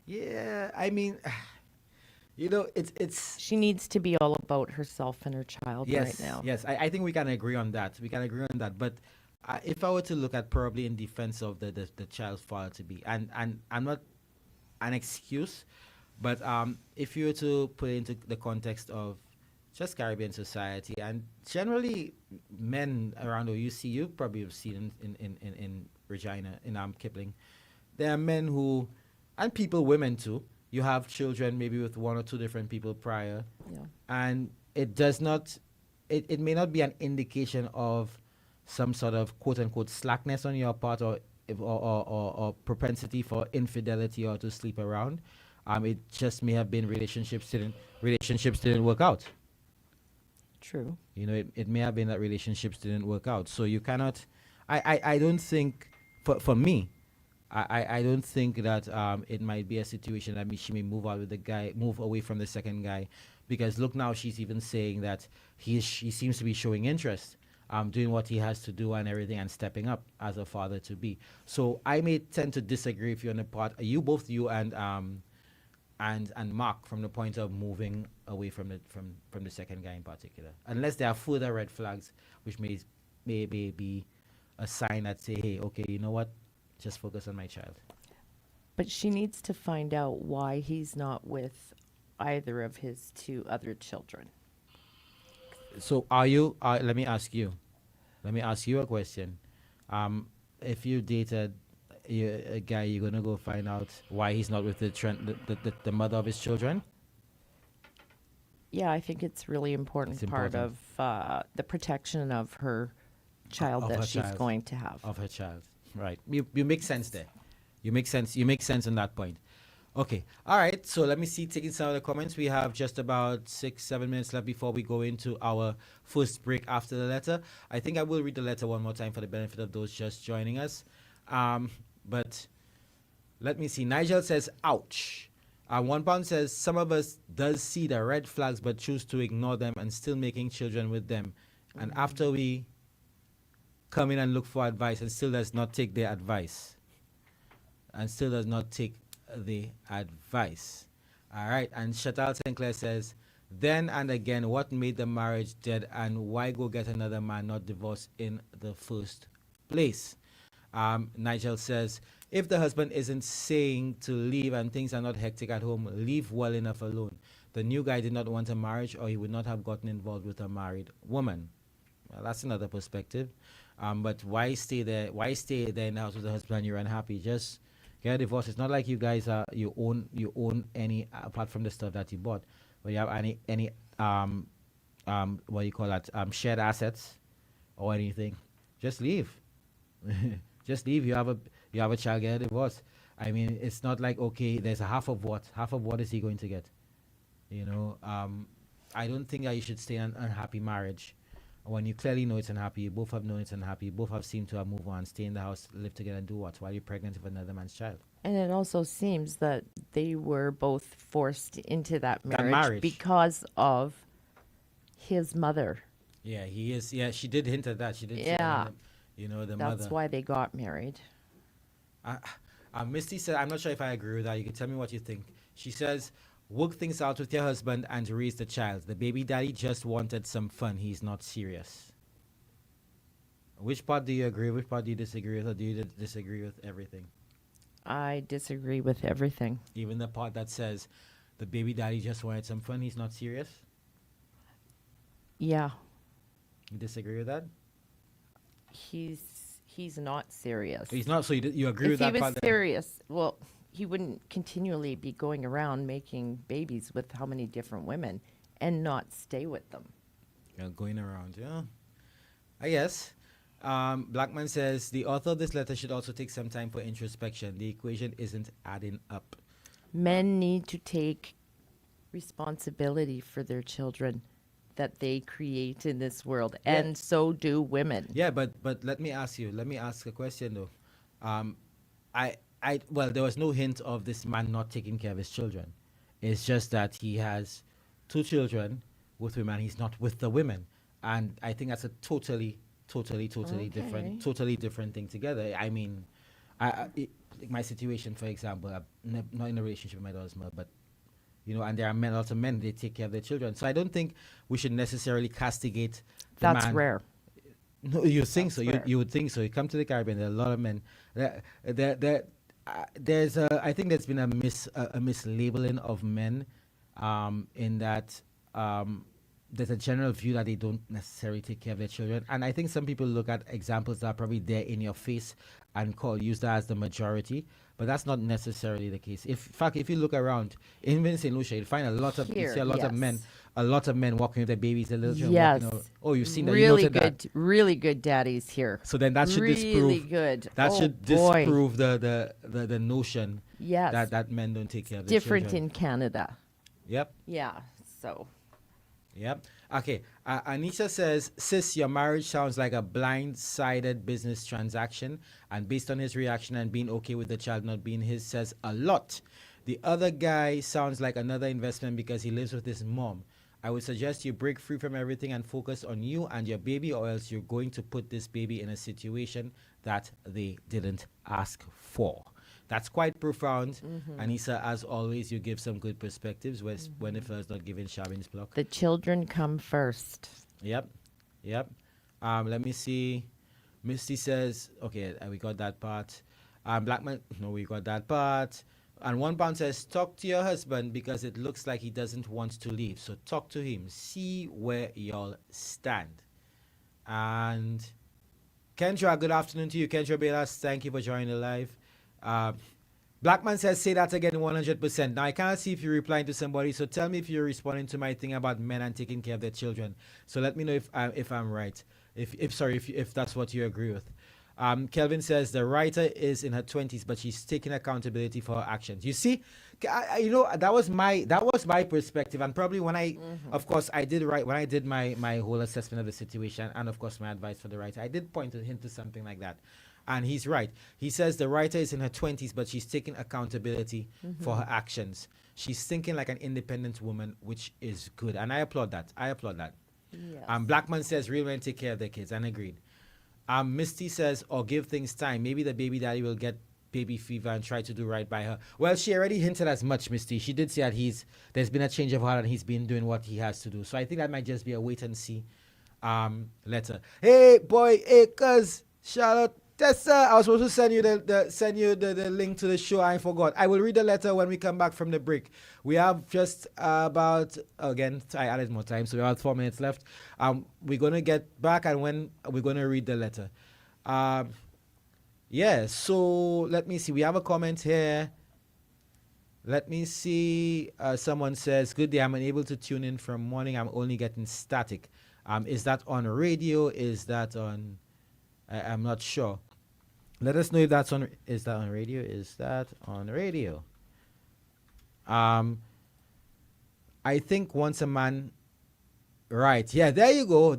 Yeah, I mean, it's. She needs to be all about herself and her child right now. Yes, I think we can agree on that. But if I were to look at probably in defense of the child's father to be, and I'm not an excuse, but if you were to put it into the context of just Caribbean society, and generally men around you probably have seen in Regina, in Kipling, there are men who, and women too, you have children maybe with 1 or 2 different people prior, and it does not, it may not be an indication of some sort of quote unquote slackness on your part or propensity for infidelity or to sleep around. It just may have been relationships didn't work out. True. It may have been that relationships didn't work out. So you cannot. I don't think for me. I don't think that it might be a situation that she may move out with the guy, move away from the second guy, because look now, she's even saying that he seems to be showing interest, doing what he has to do and everything, and stepping up as a father to be. So I may tend to disagree with you on the part, you and Mark, from the point of moving away from the second guy in particular, unless there are further red flags, which may be a sign that say, hey, okay, you know what? Just focus on my child. But she needs to find out why he's not with either of his 2 other children. So are you, let me ask you a question. If you dated a guy, you're going to go find out why he's not with the mother of his children? Yeah, I think it's really important part of the protection of her child she's going to have. Of her child. Right. You make sense there. You make sense on that point. Okay. All right. So let me see, taking some of the comments. We have just about 6-7 minutes left before we go into our first break after the letter. I think I will read the letter one more time for the benefit of those just joining us. But let me see. Nigel says, ouch. £1 says, some of us does see the red flags but choose to ignore them and still making children with them. And after we come in and look for advice and still does not take their advice. And still does not take the advice. All right. And Chantal Sinclair says, then and again, what made the marriage dead and why go get another man, not divorce in the first place? Nigel says, if the husband isn't saying to leave and things are not hectic at home, leave well enough alone. The new guy did not want a marriage or he would not have gotten involved with a married woman. Well, that's another perspective. But why stay there? Why stay there in the house with the husband and you're unhappy? Just get a divorce. It's not like you guys are you own any apart from the stuff that you bought. But you have any what do you call that? Shared assets or anything. Just leave. Just leave. You have a child, get a divorce. I mean, it's not like, okay, there's a half of what is he going to get? You know, I don't think that you should stay in an unhappy marriage when you clearly know it's unhappy. You both have known it's unhappy. You both have seemed to have moved on, stay in the house, live together, and do what while you're pregnant with another man's child. And it also seems that they were both forced into that marriage because of his mother. Yeah, he is. Yeah, she did hint at that. She did. Yeah. Say, you know, the mother. That's why they got married. Misty said, I'm not sure if I agree with that. You can tell me what you think. She says, work things out with your husband and raise the child. The baby daddy just wanted some fun. He's not serious. Which part do you agree with? Which part do you disagree with? Or do you disagree with everything? I disagree with everything. Even the part that says the baby daddy just wanted some fun. He's not serious? Yeah. You disagree with that? He's not serious. He's not, so you agree with that part? If he was serious, well, he wouldn't continually be going around making babies with how many different women and not stay with them. Yeah, going around, yeah. I guess. Blackman says, the author of this letter should also take some time for introspection. The equation isn't adding up. Men need to take responsibility for their children that they create in this world, and so do women. Yeah, but let me ask a question though. Well, there was no hint of this man not taking care of his children. It's just that he has 2 children with women. He's not with the women, and I think that's a totally different thing together. I mean, my situation, for example, I'm not in a relationship with my daughter's mother, but you know, and there are lots of men, they take care of their children. So I don't think we should necessarily castigate the man. That's rare. No, you think so? You would think so. You come to the Caribbean, there are a lot of men. I think there's been a mislabeling of men, in that there's a general view that they don't necessarily take care of their children, and I think some people look at examples that are probably there in your face and use that as the majority, but that's not necessarily the case. In fact, if you look around, even in St. Lucia, you'll find you see a lot of men walking with their babies, their little children walking over. Oh, you've seen that? Really good, really good daddies here. So then that should disprove. Good. That should disprove the notion that men don't take care of their children. Different in Canada. Yep. Yeah. So. Yep. Okay. Anisha says, sis, your marriage sounds like a blind-sided business transaction, and based on his reaction and being okay with the child not being his says a lot. The other guy sounds like another investment because he lives with his mom. I would suggest you break free from everything and focus on you and your baby, or else you're going to put this baby in a situation that they didn't ask for. That's quite profound. Anissa, as always, you give some good perspectives when the first not giving Shabin's block. The children come first. Yep. Let me see. Misty says, okay, we got that part. Blackman, no, we got that part. And one pound says, talk to your husband because it looks like he doesn't want to leave. So talk to him. See where y'all stand. And Kendra, good afternoon to you. Kendra Bayless, thank you for joining the live. Blackman says, say that again 100%. Now, I can't see if you're replying to somebody, so tell me if you're responding to my thing about men and taking care of their children. So let me know if I'm right, if that's what you agree with. Kelvin says, the writer is in her 20s, but she's taking accountability for her actions. You see, that was my perspective, and probably when of course, I did write, when I did my whole assessment of the situation, and of course, my advice for the writer, I did point him to something like that. And he's right. He says the writer is in her 20s, but she's taking accountability for her actions. She's thinking like an independent woman, which is good. And I applaud that. Yes. Blackman says real men take care of their kids. And agreed. Misty says, or give things time. Maybe the baby daddy will get baby fever and try to do right by her. Well, she already hinted as much, Misty. She did say that there's been a change of heart and he's been doing what he has to do. So I think that might just be a wait and see letter. Hey, boy, hey, cuz, Charlotte, Tessa, I was supposed to send you the link to the show. I forgot. I will read the letter when we come back from the break. We have just about, again, I added more time, so we have 4 minutes left. We're going to get back and when we're going to read the letter. Yeah, so let me see. We have a comment here. Let me see. Someone says, good day. I'm unable to tune in from morning. I'm only getting static. Is that on radio? Is that on... I'm not sure. Let us know if that's on... Is that on radio? Is that on radio? I think once a man... Right. Yeah, there you go.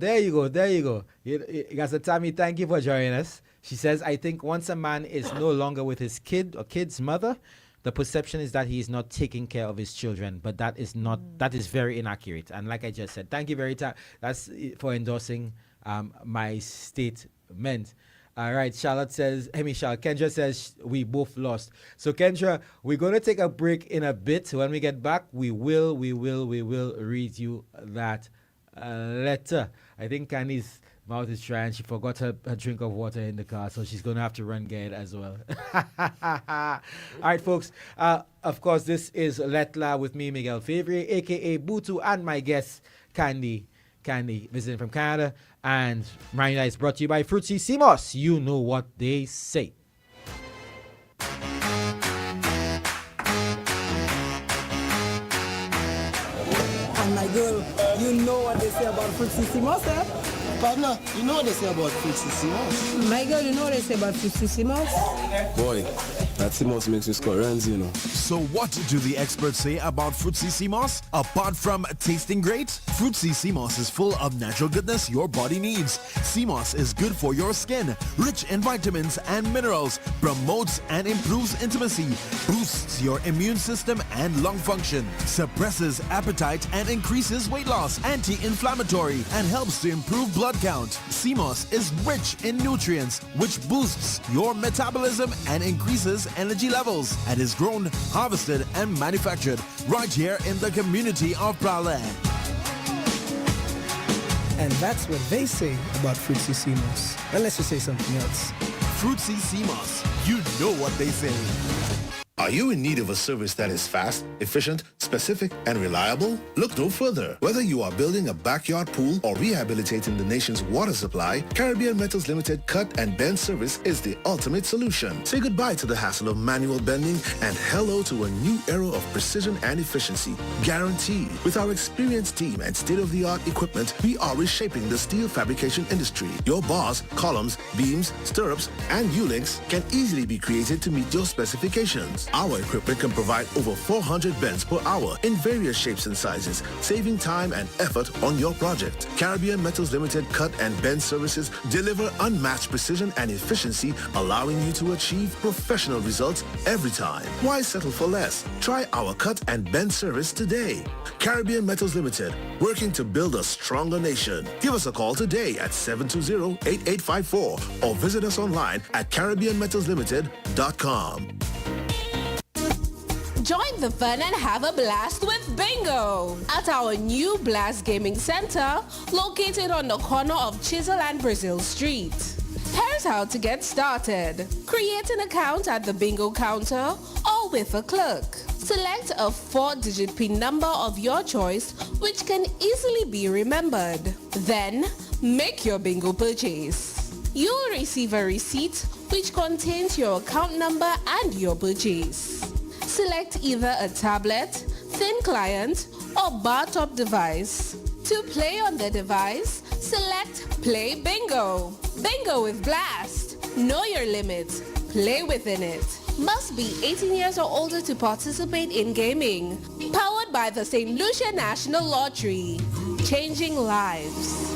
Tammy, thank you for joining us. She says, I think once a man is no longer with his kid or kid's mother, the perception is that he is not taking care of his children, but that is very inaccurate. And like I just said, thank you that's for endorsing my statement. All right, Kendra says we both lost. So Kendra, we're going to take a break in a bit. When we get back, we will read you that letter. I think Candy's mouth is dry and she forgot her drink of water in the car, so she's going to have to run get it as well. All right, folks. Of course, this is Lettre with me, Miguel Fevrier, a.k.a. Butu, and my guest, Candy, visiting from Canada. And Marina is brought to you by Fruitsy Simos. You know what they say. And my girl, you know what they say about Fruitsy Simos, eh? Partner, you know what they say about Fruitsy Simos? My girl, you know what they say about Fruitsy Simos? Boy, that Simos makes me score runs, you know. So what do the experts say about Fruitsy Simos? Apart from tasting great, Fruitsy Simos is full of natural goodness your body needs. Simos is good for your skin, rich in vitamins and minerals, promotes and improves intimacy, boosts your immune system and lung function, suppresses appetite and increases weight loss, anti-inflammatory, and helps to improve blood count. Simos is rich in nutrients, which boosts your metabolism and increases energy levels, and is grown, harvested, and manufactured right here in the community of Praland. And that's what they say about Fruitsy Simos. Unless you say something else. Fruitsy Simos, you know what they say. Are you in need of a service that is fast, efficient, specific, and reliable? Look no further. Whether you are building a backyard pool or rehabilitating the nation's water supply, Caribbean Metals Limited cut and bend service is the ultimate solution. Say goodbye to the hassle of manual bending and hello to a new era of precision and efficiency. Guaranteed. With our experienced team and state-of-the-art equipment, we are reshaping the steel fabrication industry. Your bars, columns, beams, stirrups, and U-links can easily be created to meet your specifications. Our equipment can provide over 400 bends per hour in various shapes and sizes, saving time and effort on your project. Caribbean Metals Limited cut and bend services deliver unmatched precision and efficiency, allowing you to achieve professional results every time. Why settle for less? Try our cut and bend service today. Caribbean Metals Limited, working to build a stronger nation. Give us a call today at 720-8854 or visit us online at CaribbeanMetalsLimited.com. Join the fun and have a blast with Bingo at our new Blast Gaming Center located on the corner of Chisel and Brazil Street. Here's how to get started. Create an account at the Bingo counter or with a clerk. Select a 4-digit PIN number of your choice which can easily be remembered. Then, make your Bingo purchase. You'll receive a receipt which contains your account number and your purchase. Select either a tablet, thin client, or bar top device. To play on the device, select Play Bingo. Bingo with Blast. Know your limits. Play within it. Must be 18 years or older to participate in gaming. Powered by the St. Lucia National Lottery. Changing lives.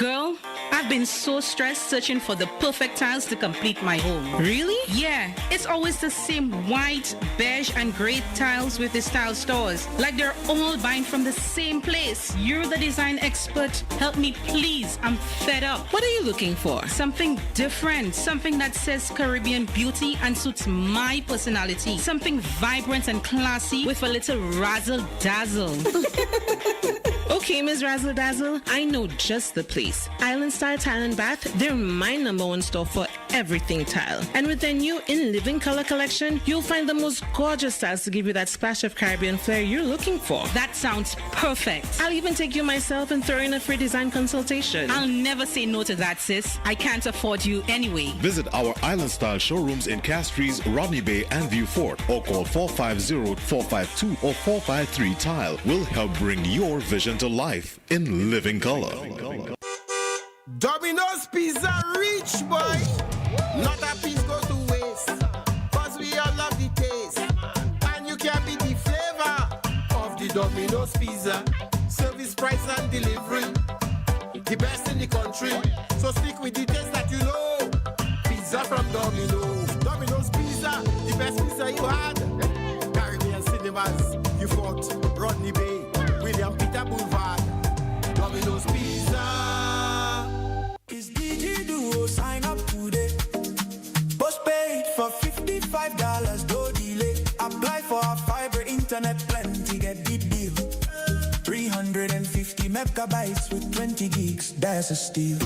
Girl, I've been so stressed searching for the perfect tiles to complete my home. Really? Yeah, it's always the same white, beige, and gray tiles with the tile stores. Like they're all buying from the same place. You're the design expert. Help me, please. I'm fed up. What are you looking for? Something different. Something that says Caribbean beauty and suits my personality. Something vibrant and classy with a little razzle dazzle. Okay, Ms. Razzle Dazzle, I know just the place. Island Style Tile and Bath, they're my #1 store for everything tile. And with their new In Living Color collection, you'll find the most gorgeous styles to give you that splash of Caribbean flair you're looking for. That sounds perfect. I'll even take you myself and throw in a free design consultation. I'll never say no to that, sis. I can't afford you anyway. Visit our Island Style showrooms in Castries, Rodney Bay, and View Fort, or call 450-452 or 453 Tile. We'll help bring your vision to life in living color. Domino's Pizza rich, boy. Not a piece goes to waste. Cause we all love the taste. And you can be the flavor of the Domino's Pizza. Service, price, and delivery. The best in the country. So stick with the taste that you know. Pizza from Domino's. Domino's Pizza, the best pizza you had. Caribbean Cinemas, you fought Rodney Bay, William Peter Boulevard. Domino's Pizza. It's DG Duo, sign up today. Postpaid for $55, no delay. Apply for a fiber internet plan to get the deal. 350 megabytes with 20 gigs, that's a steal.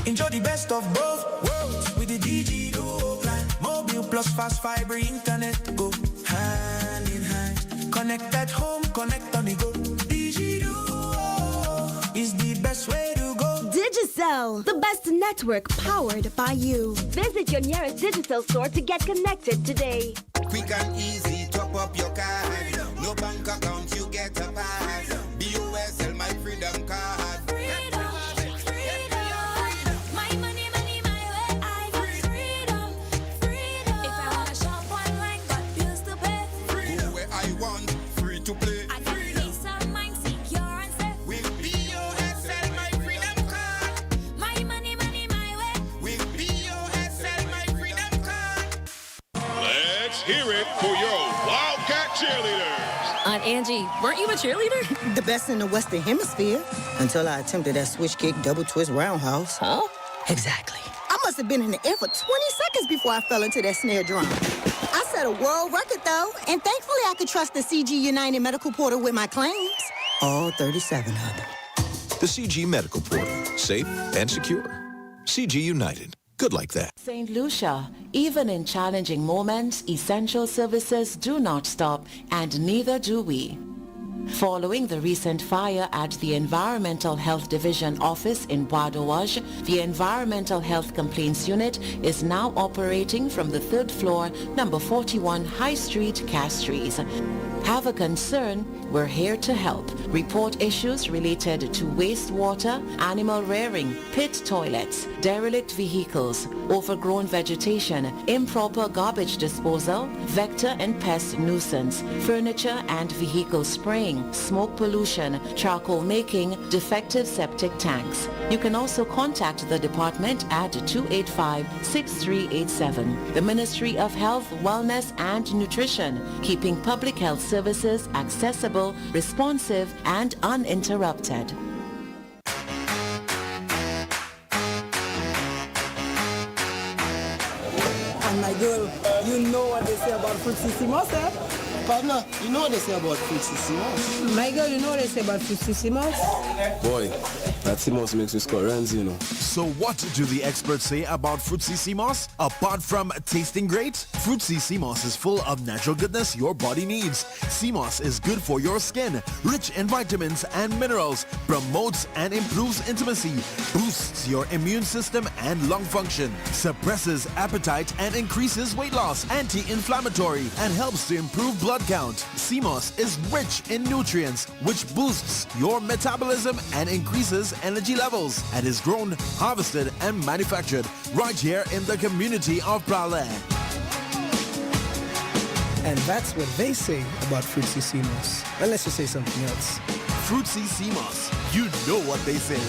Enjoy the best of both worlds with the DG Duo plan. Mobile plus fast fiber internet go hand in hand. Connect at home, connect on the go. DG Duo is the best way to go. Digicel, the best network powered by you. Visit your nearest Digicel store to get connected today. Quick and easy, top up your card. No bank account, you get a pass. BOSL, my freedom card. Hear it for your Wildcat cheerleaders. Aunt Angie, weren't you a cheerleader? The best in the Western Hemisphere. Until I attempted that switch kick, double twist roundhouse. Huh? Exactly. I must have been in the air for 20 seconds before I fell into that snare drum. I set a world record, though, and thankfully I could trust the CG United Medical Portal with my claims. All 37 of them. The CG Medical Portal. Safe and secure. CG United. Good like that. St. Lucia, even in challenging moments, essential services do not stop, and neither do we. Following the recent fire at the Environmental Health Division office in Bois d'Oage, the Environmental Health Complaints Unit is now operating from the 3rd floor, number 41 High Street, Castries. Have a concern? We're here to help. Report issues related to wastewater, animal rearing, pit toilets, derelict vehicles, overgrown vegetation, improper garbage disposal, vector and pest nuisance, furniture and vehicle spraying, smoke pollution, charcoal making, defective septic tanks. You can also contact the department at 285-6387. The Ministry of Health, Wellness and Nutrition, keeping public health services accessible, responsive and uninterrupted. And my girl, you know what they say about Fruitsissimos, eh? Partner, you know what they say about Fruitsissimos? My girl, you know what they say about Fruitsissimos? Boy, that Simos makes me score runs, you know. So what do the experts say about Fruitsissimos? Apart from tasting great, Fruitsissimos is full of natural goodness your body needs. Simos is good for your skin, rich in vitamins and minerals, promotes and improves intimacy, boosts your immune system and lung function, suppresses appetite and increases weight loss, anti-inflammatory, and helps to improve blood count. Simos is rich in nutrients, which boosts your metabolism and increases energy levels, and is grown, harvested, and manufactured right here in the community of Prale. And that's what they say about Fruitsissimos. Unless you say something else. Fruitsissimos, you know what they say.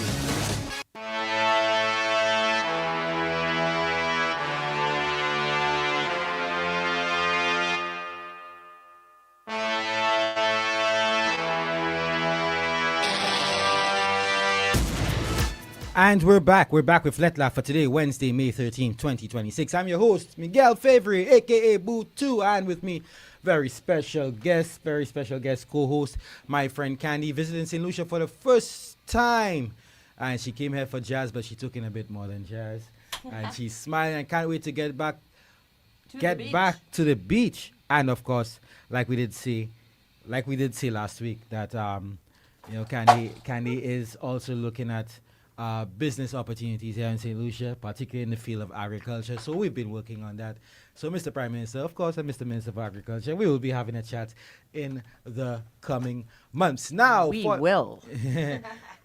And we're back. We're back with Lettre for today, Wednesday, May 13, 2026. I'm your host, Miguel Fevrier, a.k.a. Boo2, and with me, very special guest co-host, my friend Candy, visiting St. Lucia for the first time. And she came here for jazz, but she took in a bit more than jazz. And she's smiling and can't wait to get back to the beach. And of course, like we did say last week, that Candy is also looking at business opportunities here in St. Lucia, particularly in the field of agriculture. So we've been working on that. So Mr. Prime Minister, of course, and Mr. Minister of Agriculture, we will be having a chat in the coming months. Now, we will.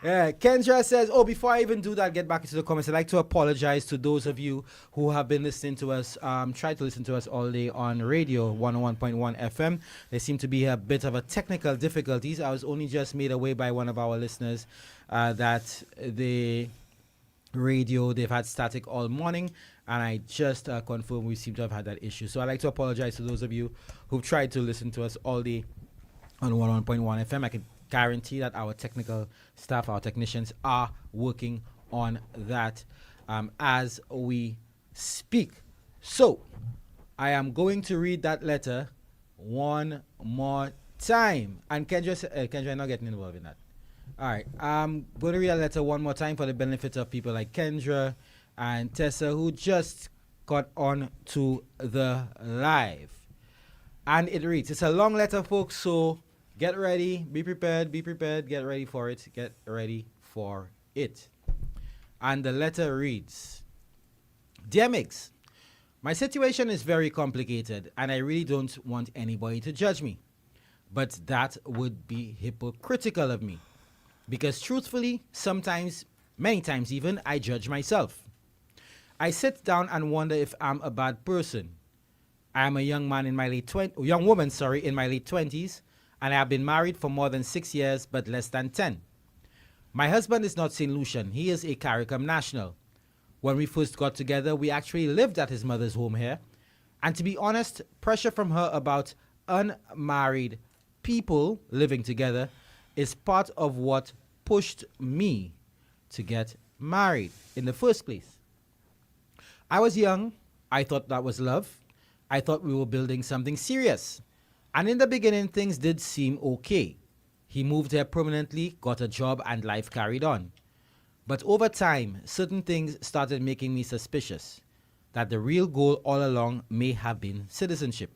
Yeah, Kendra says, before I even do that, get back into the comments. I'd like to apologize to those of you who have been listening to us, try to listen to us all day on radio, 101.1 FM. There seemed to be a bit of a technical difficulties. I was only just made aware by one of our listeners that the radio, they've had static all morning, and I just confirmed we seem to have had that issue. So I'd like to apologize to those of you who've tried to listen to us all day on 101.1 FM. I can guarantee that our technical staff, our technicians, are working on that as we speak. So I am going to read that letter one more time. And Kendra, not getting involved in that. All right, I'm going to read that letter one more time for the benefit of people like Kendra and Tessa, who just got on to the live. And it reads, it's a long letter, folks, so get ready, be prepared, get ready for it. And the letter reads, Dear Mix, my situation is very complicated and I really don't want anybody to judge me. But that would be hypocritical of me. Because truthfully, sometimes, many times even, I judge myself. I sit down and wonder if I'm a bad person. I am a young woman in my late 20s, and I have been married for more than 6 years, but less than 10. My husband is not St. Lucian. He is a CARICOM national. When we first got together, we actually lived at his mother's home here. And to be honest, pressure from her about unmarried people living together is part of what pushed me to get married in the first place. I was young. I thought that was love. I thought we were building something serious. And in the beginning, things did seem okay. He moved here permanently, got a job, and life carried on. But over time, certain things started making me suspicious that the real goal all along may have been citizenship.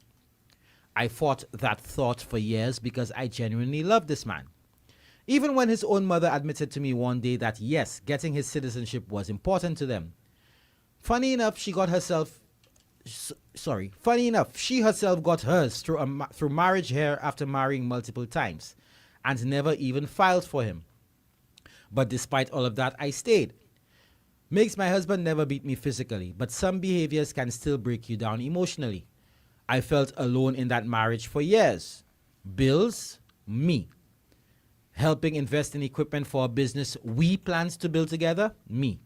I fought that thought for years because I genuinely loved this man. Even when his own mother admitted to me one day that yes, getting his citizenship was important to them. Funny enough, she herself got hers through marriage here after marrying multiple times and never even filed for him. But despite all of that, I stayed. Makes my husband never beat me physically, but some behaviors can still break you down emotionally. I felt alone in that marriage for years. Bills, me. Helping invest in equipment for a business we plans to build together, me.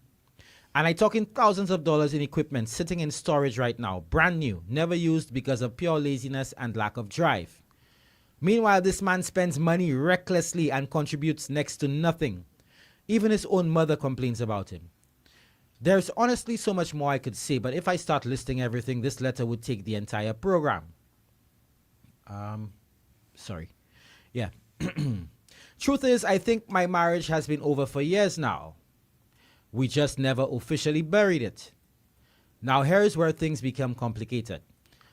And I talking thousands of dollars in equipment sitting in storage right now, brand new, never used because of pure laziness and lack of drive. Meanwhile, this man spends money recklessly and contributes next to nothing. Even his own mother complains about him. There's honestly so much more I could say, but if I start listing everything, this letter would take the entire program. Truth is, I think my marriage has been over for years now. We just never officially buried it. Now here's where things become complicated.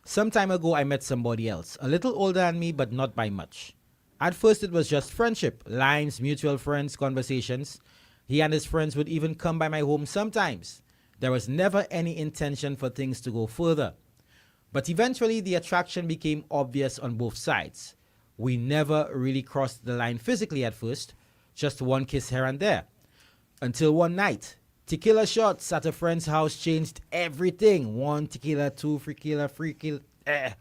Some time ago, I met somebody else, a little older than me, but not by much. At first, it was just friendship, lines, mutual friends, conversations. He and his friends would even come by my home sometimes. There was never any intention for things to go further. But eventually, the attraction became obvious on both sides. We never really crossed the line physically at first, just one kiss here and there. Until one night, tequila shots at a friend's house changed everything. 1 tequila, 2 tequila,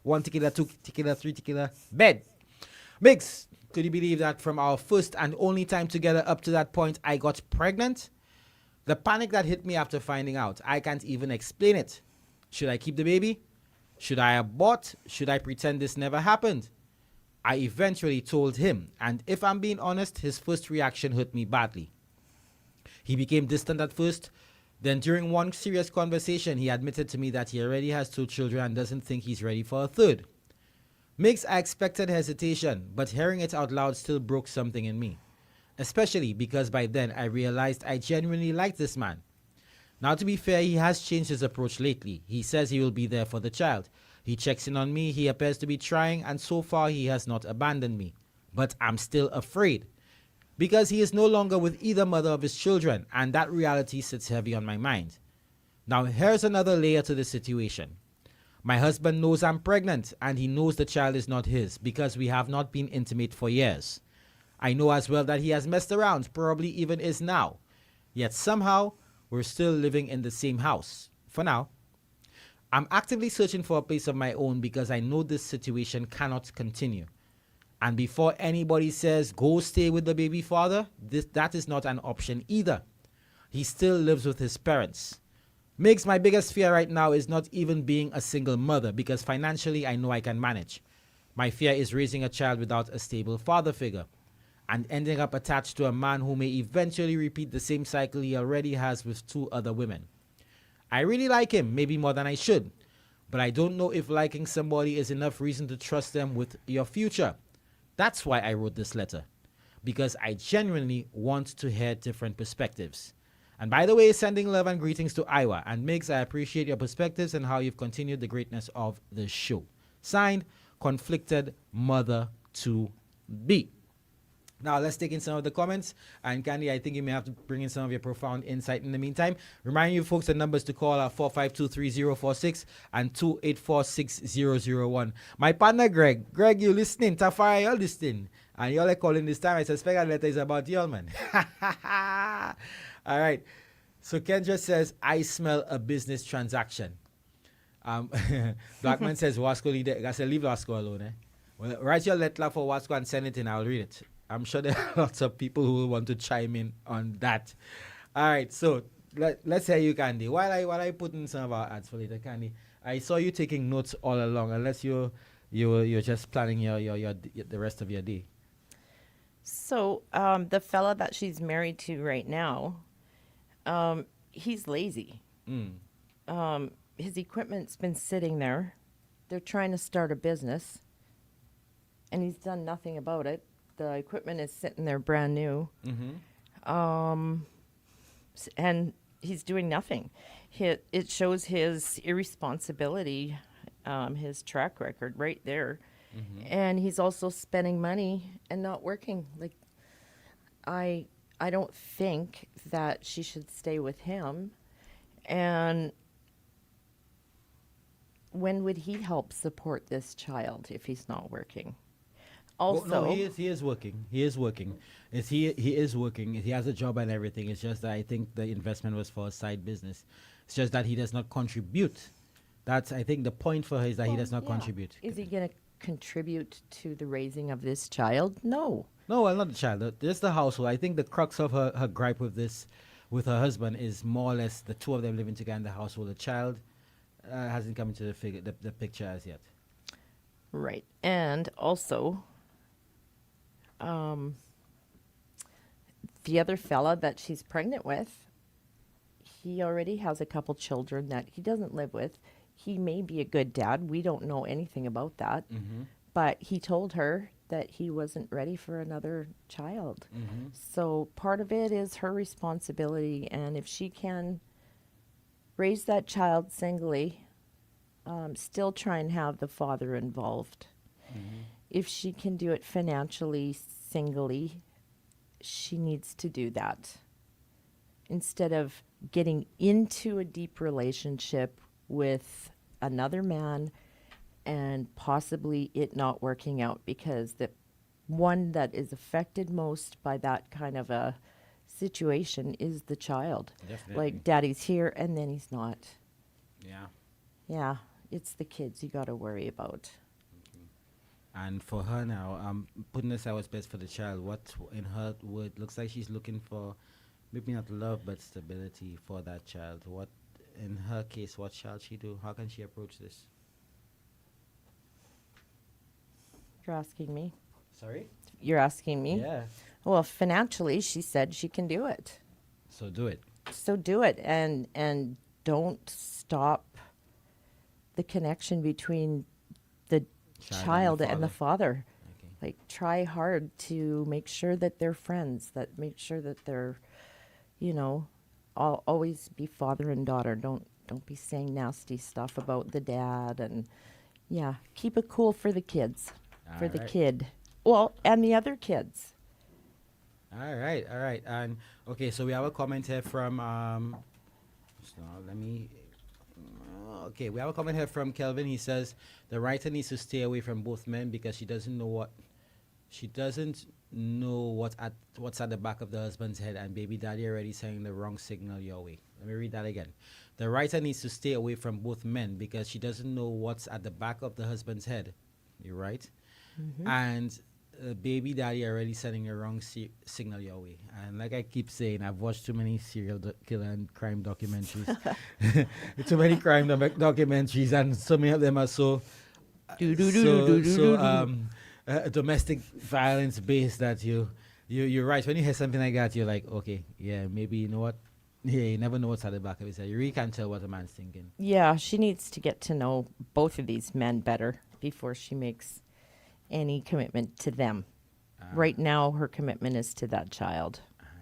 1 tequila, 2 tequila, 3 tequila, bed. Biggs, could you believe that from our first and only time together up to that point, I got pregnant? The panic that hit me after finding out, I can't even explain it. Should I keep the baby? Should I abort? Should I pretend this never happened? I eventually told him, and if I'm being honest, his first reaction hurt me badly. He became distant at first. Then during one serious conversation, he admitted to me that he already has 2 children and doesn't think he's ready for a third. Mix, I expected hesitation, but hearing it out loud still broke something in me. Especially because by then I realized I genuinely liked this man. Now, to be fair, he has changed his approach lately. He says he will be there for the child. He checks in on me, he appears to be trying, and so far he has not abandoned me. But I'm still afraid. Because he is no longer with either mother of his children, and that reality sits heavy on my mind. Now, here's another layer to the situation. My husband knows I'm pregnant, and he knows the child is not his, because we have not been intimate for years. I know as well that he has messed around, probably even is now. Yet somehow, we're still living in the same house. For now. I'm actively searching for a place of my own because I know this situation cannot continue. And before anybody says, go stay with the baby father, that is not an option either. He still lives with his parents. Migs, my biggest fear right now is not even being a single mother because financially I know I can manage. My fear is raising a child without a stable father figure and ending up attached to a man who may eventually repeat the same cycle he already has with 2 other women. I really like him, maybe more than I should, but I don't know if liking somebody is enough reason to trust them with your future. That's why I wrote this letter, because I genuinely want to hear different perspectives. And by the way, sending love and greetings to Iowa. And Migs, I appreciate your perspectives and how you've continued the greatness of the show. Signed, Conflicted Mother to Be. Now, let's take in some of the comments. And Candy, I think you may have to bring in some of your profound insight in the meantime. Remind you folks the numbers to call are 452-3046 and 284-6001. My partner, Greg. Greg, you listening? Tafari, you're listening. And you're like calling this time. I suspect that letter is about y'all, man. All right. So Kendra says, I smell a business transaction. Blackman says, Wasco leader. I said, leave Wasco alone. Well, write your letter for Wasco and send it in. I'll read it. I'm sure there are lots of people who will want to chime in on that. All right, so let's hear you, Candy. While I put in some of our ads for later, Candy, I saw you taking notes all along. Unless you're just planning the rest of your day. So the fella that she's married to right now, he's lazy. His equipment's been sitting there. They're trying to start a business, and he's done nothing about it. The equipment is sitting there brand new. And he's doing nothing. It shows his irresponsibility, his track record right there. And he's also spending money and not working. Like, I don't think that she should stay with him. And when would he help support this child if he's not working? Also, no, he is working. He is working. He is working. He has a job and everything. It's just that I think the investment was for a side business. It's just that he does not contribute. That's, I think, the point for her is that he does not contribute. Is he going to contribute to the raising of this child? No. No, well, not the child. Just the household. I think the crux of her gripe with this, with her husband, is more or less the 2 of them living together in the household. The child hasn't come into the picture as yet. Right. And also, the other fella that she's pregnant with, he already has a couple children that he doesn't live with. He may be a good dad. We don't know anything about that. But he told her that he wasn't ready for another child. So part of it is her responsibility. And if she can raise that child singly, still try and have the father involved. If she can do it financially, singly, she needs to do that. Instead of getting into a deep relationship with another man and possibly it not working out, because the one that is affected most by that kind of a situation is the child. Definitely. Like, daddy's here and then he's not. Yeah. Yeah, it's the kids you got to worry about. And for her now, putting aside what's best for the child, what in her word looks like she's looking for, maybe not love but stability for that child. What, in her case, what shall she do? How can she approach this? You're asking me? Sorry? You're asking me? Yeah. Well, financially, she said she can do it. So do it. So do it, and don't stop the connection between the child and the father. Like, try hard to make sure that they're friends, that make sure that they're, always be father and daughter. Don't be saying nasty stuff about the dad, and keep it cool for the kids, for the kid. Well, and the other kids. All right. And okay, so we have a comment here from okay, we have a comment here from Kelvin. He says the writer needs to stay away from both men because she doesn't know what's at the back of the husband's head, and baby daddy already sending the wrong signal your way. Let me read that again. The writer needs to stay away from both men because she doesn't know what's at the back of the husband's head. You're right. Mm-hmm. And baby daddy already sending a wrong signal your way. And like I keep saying, I've watched too many serial killer and crime documentaries. Too many crime documentaries, and so many of them are domestic violence based that you're right. When you hear something like that, you're like, okay, yeah, maybe, you know what? Yeah, you never know what's at the back of his head. You really can't tell what a man's thinking. Yeah, she needs to get to know both of these men better before she makes any commitment to them. Right now, her commitment is to that child.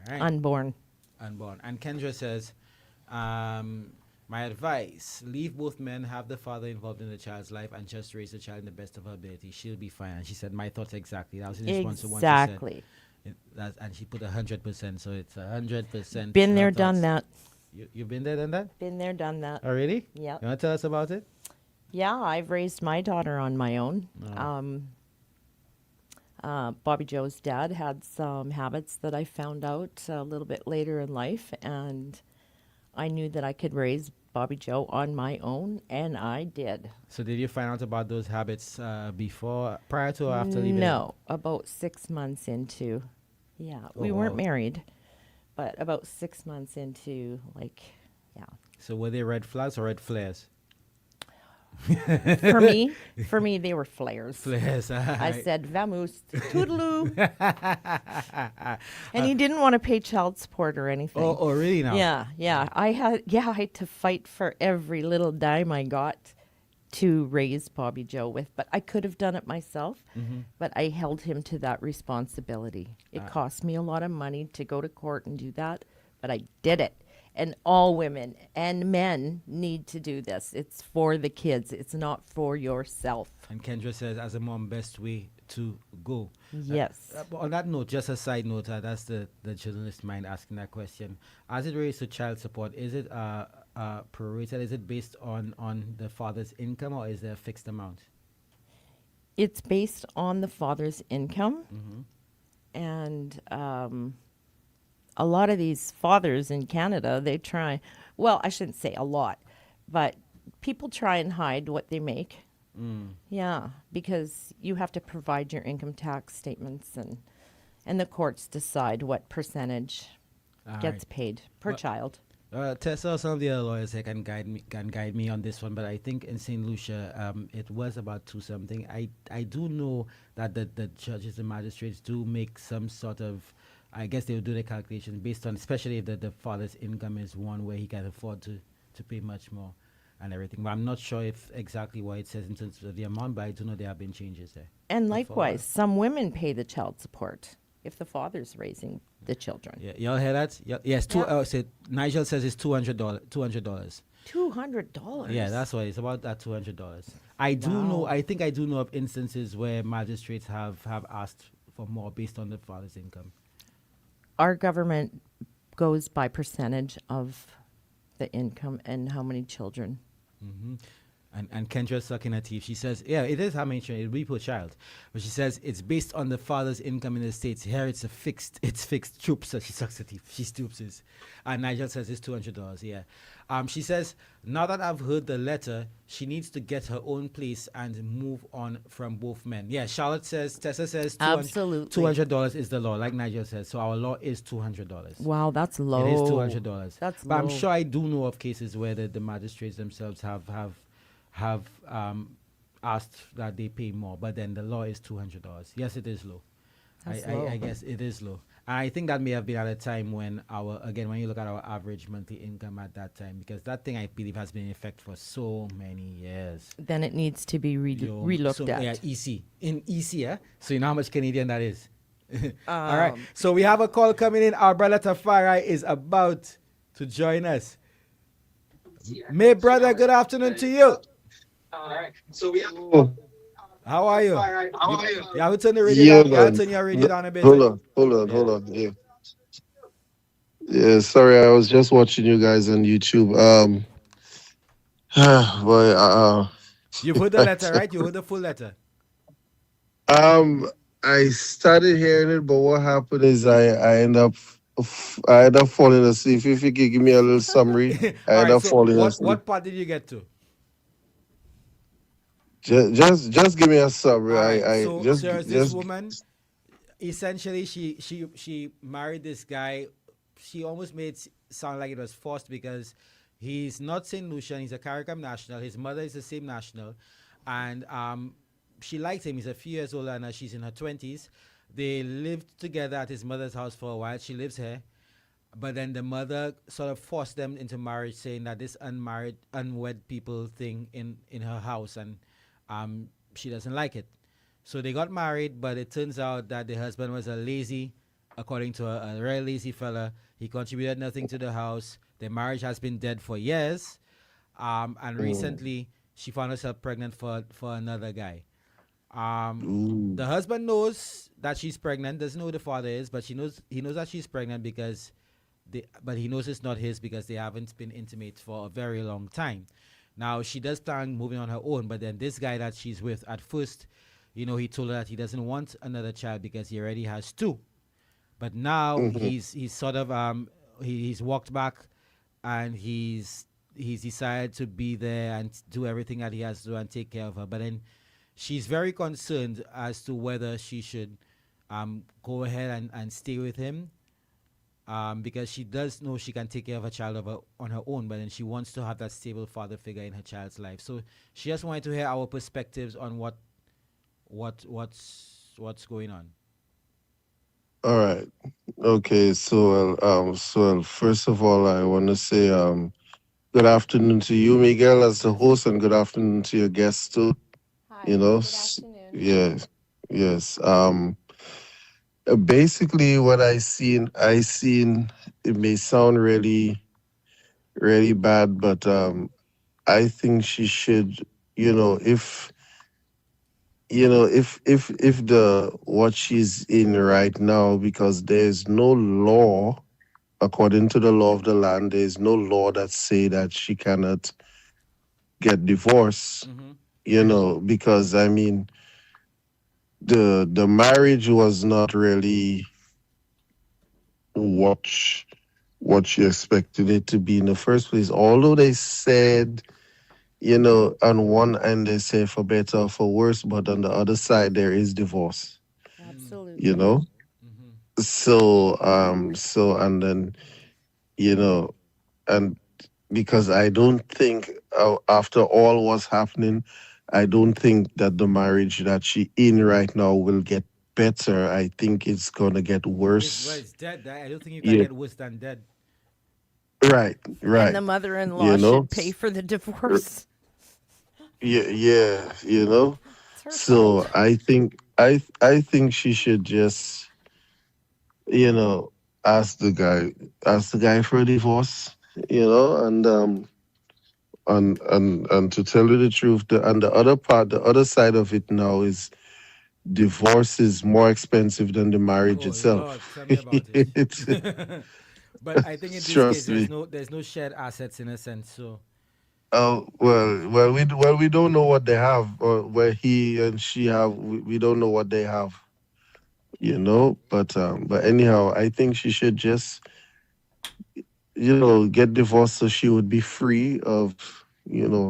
Right. Unborn. And Kendra says, my advice, leave both men, have the father involved in the child's life, and just raise the child in the best of her ability. She'll be fine. And she said, my thoughts exactly. That was in response to what she said. Exactly. And she put 100%, so it's 100%. Been there, done that. You've been there, done that? Been there, done that. Oh, really? Yeah. You want to tell us about it? Yeah, I've raised my daughter on my own. Bobby Joe's dad had some habits that I found out a little bit later in life, and I knew that I could raise Bobby Joe on my own, and I did. So did you find out about those habits prior to or after leaving? No, about 6 months into. Yeah, we weren't married, but about 6 months into, So were they red flags or red flares? For me, they were flares. Flares. I said, "Vamos, toodaloo," and he didn't want to pay child support or anything. Oh, really? Now? Yeah. I had to fight for every little dime I got to raise Bobby Joe with, but I could have done it myself. Mm-hmm. But I held him to that responsibility. It cost me a lot of money to go to court and do that, but I did it. And all women and men need to do this. It's for the kids. It's not for yourself. And Kendra says, as a mom, best way to go. Yes. On that note, just a side note, that's the journalist mind asking that question. As it relates to child support, is it prorated? Is it based on the father's income, or is there a fixed amount? It's based on the father's income. Mm-hmm. And a lot of these fathers in Canada, they try, well, I shouldn't say a lot, but people try and hide what they make. Yeah, because you have to provide your income tax statements, and the courts decide what percentage gets paid per child. Tessa, some of the other lawyers here can guide me on this one, but I think in St. Lucia, it was about 2 something. I do know that the judges and magistrates do make some sort of, I guess they will do the calculation based on, especially if the father's income is one where he can afford to pay much more and everything. But I'm not sure if exactly what it says in terms of the amount, but I do know there have been changes there. And likewise, some women pay the child support if the father's raising the children. Yeah, y'all hear that? Yes, Nigel says it's $200. $200? Yeah, that's what it's about, that $200. I think I do know of instances where magistrates have asked for more based on the father's income. Our government goes by percentage of the income and how many children. Mm-hmm. And Kendra's sucking her teeth. She says, yeah, it is how many children, it'll be per child. But she says it's based on the father's income in the States. Here it's fixed. Troops, so she sucks her teeth. She stoops. And Nigel says it's $200, yeah. She says, now that I've heard the letter, she needs to get her own place and move on from both men. Yeah, Tessa says absolutely $200 is the law, like Nigel says. So our law is $200. Wow, that's low. It is $200. That's but low. I'm sure I do know of cases where the magistrates themselves have asked that they pay more, but then the law is $200. Yes, it is low. I guess it is low. I think that may have been at a time when when you look at our average monthly income at that time, because that thing I believe has been in effect for so many years. Then it needs to be So relooked at. yeah, EC, yeah. So you know how much Canadian that is. All right. So we have a call coming in. Our brother Tafari is about to join us. May brother, good afternoon to you. All right. So we have. How are you? How are you? You have to turn the radio Yeah, down. You have man. to turn your radio down a bit. Hold on. Yeah. Yeah, sorry, I was just watching you guys on YouTube. Boy, You've heard the letter, right? You heard the full letter. um, I started hearing it, but what happened is I end up falling asleep. If you could give me a little summary, I All end right. up So falling what asleep. part did you get to? Just give me a summary. All right. I So just there's this just woman. Essentially, she married this guy. She almost made it sound like it was forced because he's not Saint Lucian. He's a CARICOM national. His mother is the same national, and she likes him. He's a few years older than her. She's in her 20s. They lived together at his mother's house for a while. She lives here. But then the mother sort of forced them into marriage, saying that this unwed people thing in her house, and she doesn't like it. So they got married, but it turns out that the husband was according to a very lazy fella. He contributed nothing to the house. Their marriage has been dead for years. And recently she found herself pregnant for another guy. The husband knows that she's pregnant, doesn't know who the father is, but he knows that she's pregnant but he knows it's not his because they haven't been intimate for a very long time. Now she does plan moving on her own, but then this guy that she's with at first, he told her that he doesn't want another child because he already has two. But now he's sort of he's walked back, and he's decided to be there and do everything that he has to do and take care of her. But then she's very concerned as to whether she should go ahead and stay with him, because she does know she can take care of her child on her own, but then she wants to have that stable father figure in her child's life. So she just wanted to hear our perspectives on what's going on. all right. Okay, so first of all, I want to say good afternoon to you, Miguel, as the host, and good afternoon to your guests too. Hi. You know, Good afternoon. yeah, yes. Basically, what I seen it may sound really, really bad, but I think she should, you know, if the what she's in right now, because there's no law according to the law of the land, there's no law that say that she cannot get divorced. Because I mean, the marriage was not really what what she expected it to be in the first place. Although they said, on one end they say for better or for worse, but on the other side there is divorce. Absolutely. You know, so and then you know, and because I don't think after all what's happening, I don't think that the marriage that she in right now will get better. I think it's gonna get worse. It's dead. I don't think you can Yeah, get worse than dead. right, And right. the mother-in-law You know, should pay for the divorce. yeah. It's her So fault. I think she should just you know ask the guy for a divorce. And to tell you the truth, the other part, the other side of it now is divorce is more expensive than the marriage Oh Lord, itself. tell me about It's, it. But I think in this case, trust me. there's no shared assets in a sense. So Oh well, we don't know what they have, or where he and she have. We don't know what they have, But anyhow, I think she should just get divorced so she would be free of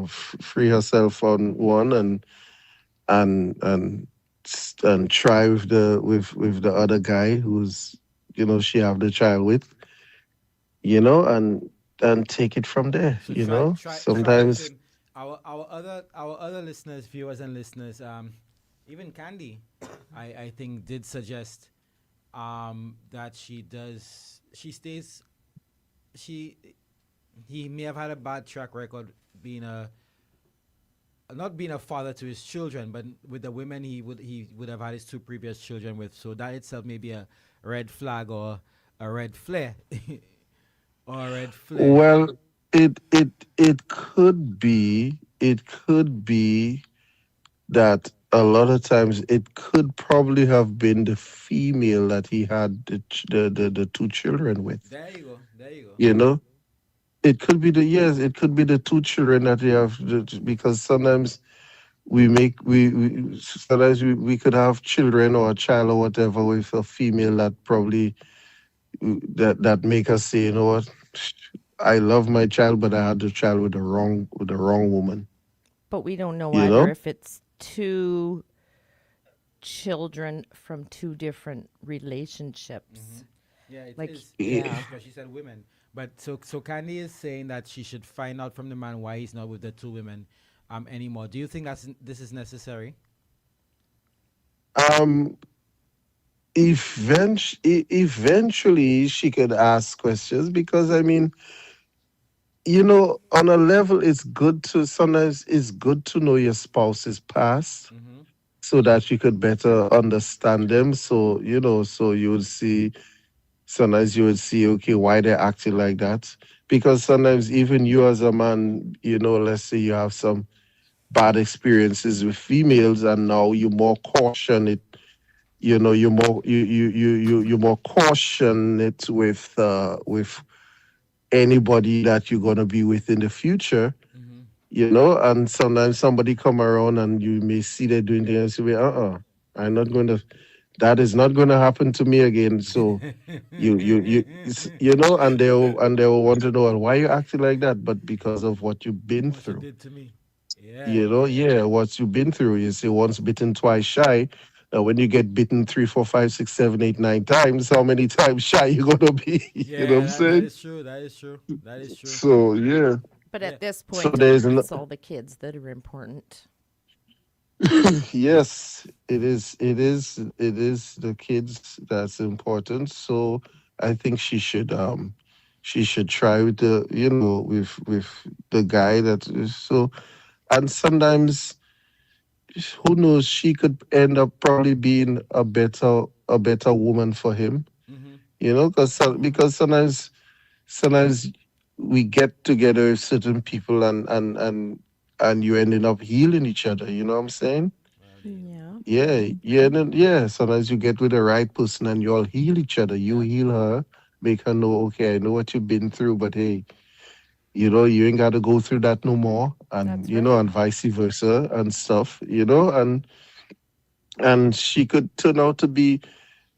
free herself on one, and and try with the other guy who's she have the child with, and take it from there. so try the Sometimes. thing. Our other listeners, viewers and listeners, even Candy, I think did suggest that she does. She stays. She he may have had a bad track record being a not being a father to his children, but with the women he would have had his two previous children with. So that itself may be a red flag or a red flare or a red flare. Well, it could be that a lot of times it could probably have been the female that he had the two children with. There you go. There you go. You know, it could be the yes, it could be the two children that you have because sometimes we sometimes we could have children or a child or whatever with a female that probably that make us say, you know what, I love my child, but I had the child with the wrong woman. But we don't know You either know? if it's two children from two different relationships. Yeah, it Like, is. It is Yeah. yeah. because she said women. But so Candy is saying that she should find out from the man why he's not with the two women anymore. Do you think this is necessary? Um, eventually she could ask questions because I mean, on a level, it's good to know your spouse's past so that you could better understand them. So so you would see sometimes you would see, okay, why they're acting like that. Because sometimes even you as a man, let's say you have some bad experiences with females and now you more caution it, you more caution it with anybody that you're gonna be with in the future, and sometimes somebody come around and you may see they're doing things and say, I'm not going to, that is not going to happen to me again. So and they'll want to know, "Well, why you acting like that?" But because of what you've been What you through, did to me. Yeah, yeah. yeah, what you've been through. You say once bitten, twice shy. Now, when you get bitten three, four, five, six, seven, eight, nine times, how many times shy you gonna be? You know what Yeah, I'm that saying? is true. That is true. That is true. So yeah. But Yeah. at this So point, there's it's all the kids that are important. yes, it is the kids that's important. So I think she should try with with the guy that is so, and sometimes who knows, she could end up probably being a better woman for him, because sometimes we get together with certain people and you ending up healing each other, you know what I'm saying? Yeah. Yeah, yeah, yeah. Sometimes you get with the right person and you all heal each other. You heal her, make her know, okay, I know what you've been through, but hey, you ain't got to go through that no more, and That's right. and vice versa and stuff, and she could turn out to be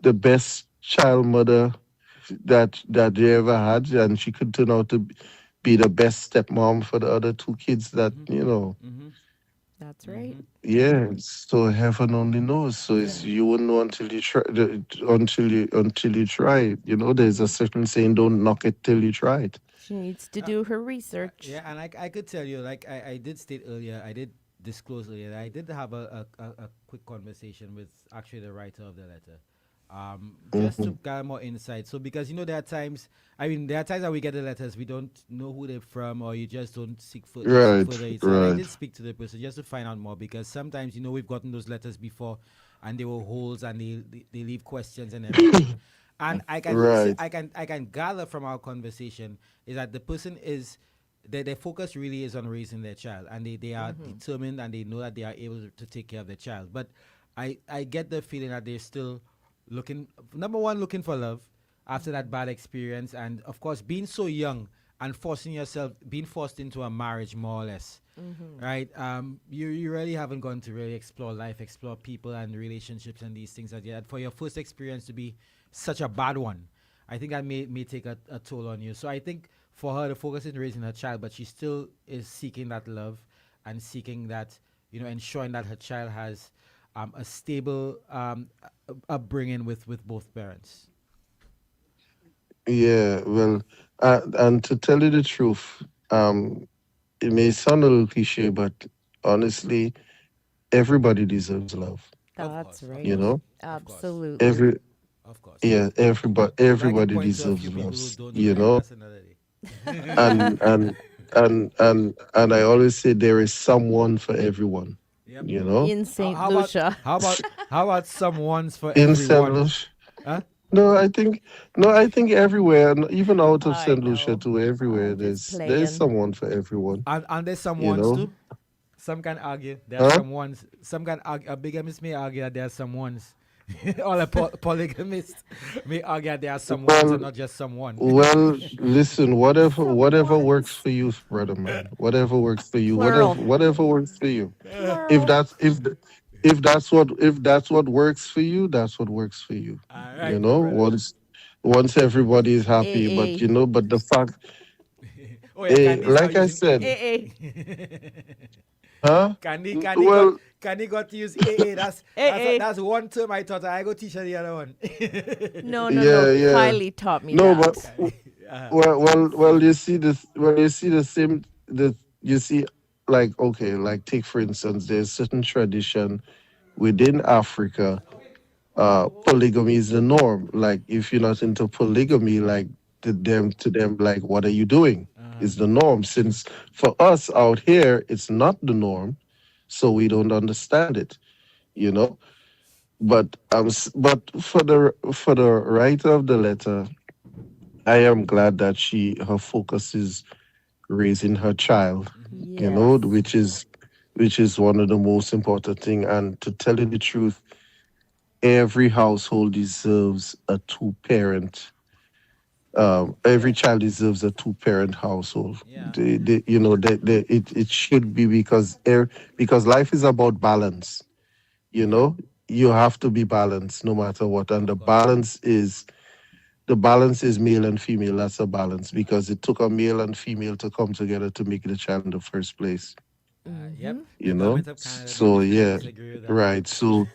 the best child mother that they ever had, and she could turn out to be the best stepmom for the other two kids that. That's right. Yeah, so heaven only knows. So Yeah. you wouldn't know until you try, until you try it. There's a certain saying: "Don't knock it till you try it." She needs to do her research. Yeah, and I could tell you, like I did state earlier, I did disclose earlier that I did have a quick conversation with actually the writer of the letter, just to Hmm. gather more insight. So because there are times, I mean, there are times that we get the letters, we don't know who they're from, or you just don't seek Right, further insight. And I right. did speak to the person just to find out more because sometimes we've gotten those letters before, and there were holes and they leave questions and everything. And Right. I can gather from our conversation is that the person is their focus really is on raising their child, and they are determined and they know that they are able to take care of their child. But I get the feeling that they're still looking, number one, looking for love after that bad experience, and of course being so young and being forced into a marriage more or less, right? You really haven't gone to really explore life, explore people and relationships and these things that yet. For your first experience to be such a bad one, I think that may take a toll on you. So I think for her, the focus is raising her child, but she still is seeking that love and seeking that, ensuring that her child has a stable upbringing with both parents. Yeah. Well, and to tell you the truth, it may sound a little cliche, but honestly, everybody deserves love. Of That's course, of right. You course, know, of course. every Absolutely. Of course. Yeah, If I can everybody point to a deserves few people who love, don't do you that, know. that's another day. And I always say there is someone for everyone, Yep. you know. In St. How about Lucia. how about some ones for In Saint everyone? Lucia, Huh? no, I think everywhere, even out of I Saint Lucia know. too, everywhere I'm just there's playing. someone for everyone, And there's some you ones know. too. Some can argue. There are Huh? some ones. Some can argue. A bigamist may argue that there are some ones. Or a polygamist may argue that there are some ones and Well, not just some one. well, listen, whatever works Someone's for you, brother man. Whatever works for you, plural. whatever works for you. If Plural. that's if th- if that's what works for you, that's what works for you. All You right, my know, brother. once everybody is happy, but AA. you know, but the fact, Oh yeah, Candy start like I using said, AA. huh? Candy, N- Candy got Well, Candy got to use AA. AA. That's one term I thought I go teach her the other one. No, no, no. yeah, yeah. Kylie taught me No, but that. well, you see this. Well, you see the same. You see, like, okay, like take for instance, there's certain tradition within Africa. Polygamy is the norm. Like, if you're not into polygamy, like to them, like, what are you doing? Is the norm. Since for us out here, it's not the norm, so we don't understand it. You know. But for the writer of the letter, I am glad that her focus is raising her child, Yes. which is one of the most important thing. And to tell you the truth, every household deserves a two-parent. Every child deserves a two-parent household. Yeah. It should be because life is about balance. You know, you have to be balanced no matter what, and the balance is male and female. That's a balance because it took a male and female to come together to make the child in the first place. Yep. You The know, government of Canada so yeah, disagree with that. right. So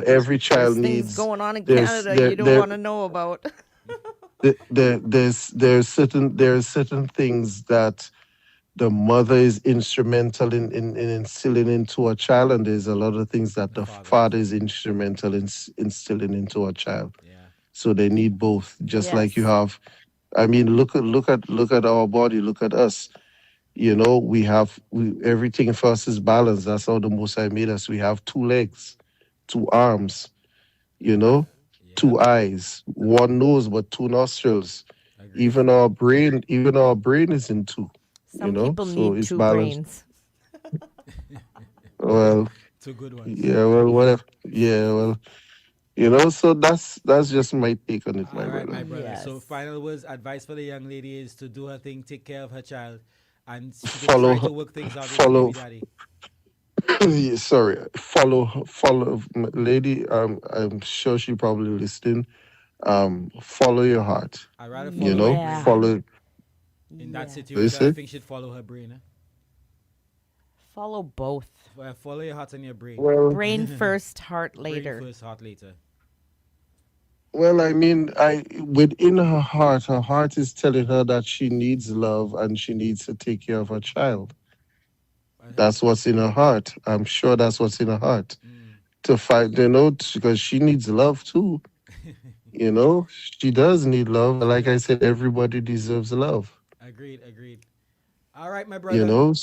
every child There's things needs. going on in There's Canada you don't want to know about. there's certain things that the mother is instrumental in instilling into a child, and there's a lot of things that the father is instrumental in instilling into a child. So they need both, just like you Yes. have. I mean, look at our body. Look at us. Everything for us is balanced. That's how the Most High made us. We have two legs, two arms. You know, two eyes, one nose, but two nostrils. Even our brain is in two. Some people So need it's two balanced. brains. Well, Two good ones. yeah, well, whatever. Yeah, well, so that's just my take on it, my All right, brother. my brother. Yes. So final words, advice for the young lady is to do her thing, take care of her child, and she could Follow, try to her- work things out with her follow. baby daddy. Yeah, sorry, follow, lady. I'm sure she probably listening. Follow your heart. I rather You follow her know, Yeah. brain. follow. In that Yeah. situation, I Listen. think she'd follow her brain. Follow both. Follow your heart and your brain. Well, Brain first, heart Brain later. first, heart later. Well, I mean, within her heart is telling her that she needs love and she needs to take care of her child. That's what's in her heart. I'm sure that's what's in her heart. To fight, because she needs love too. She does need love. Like I said, everybody deserves love. Agreed. All right, my You brother. know.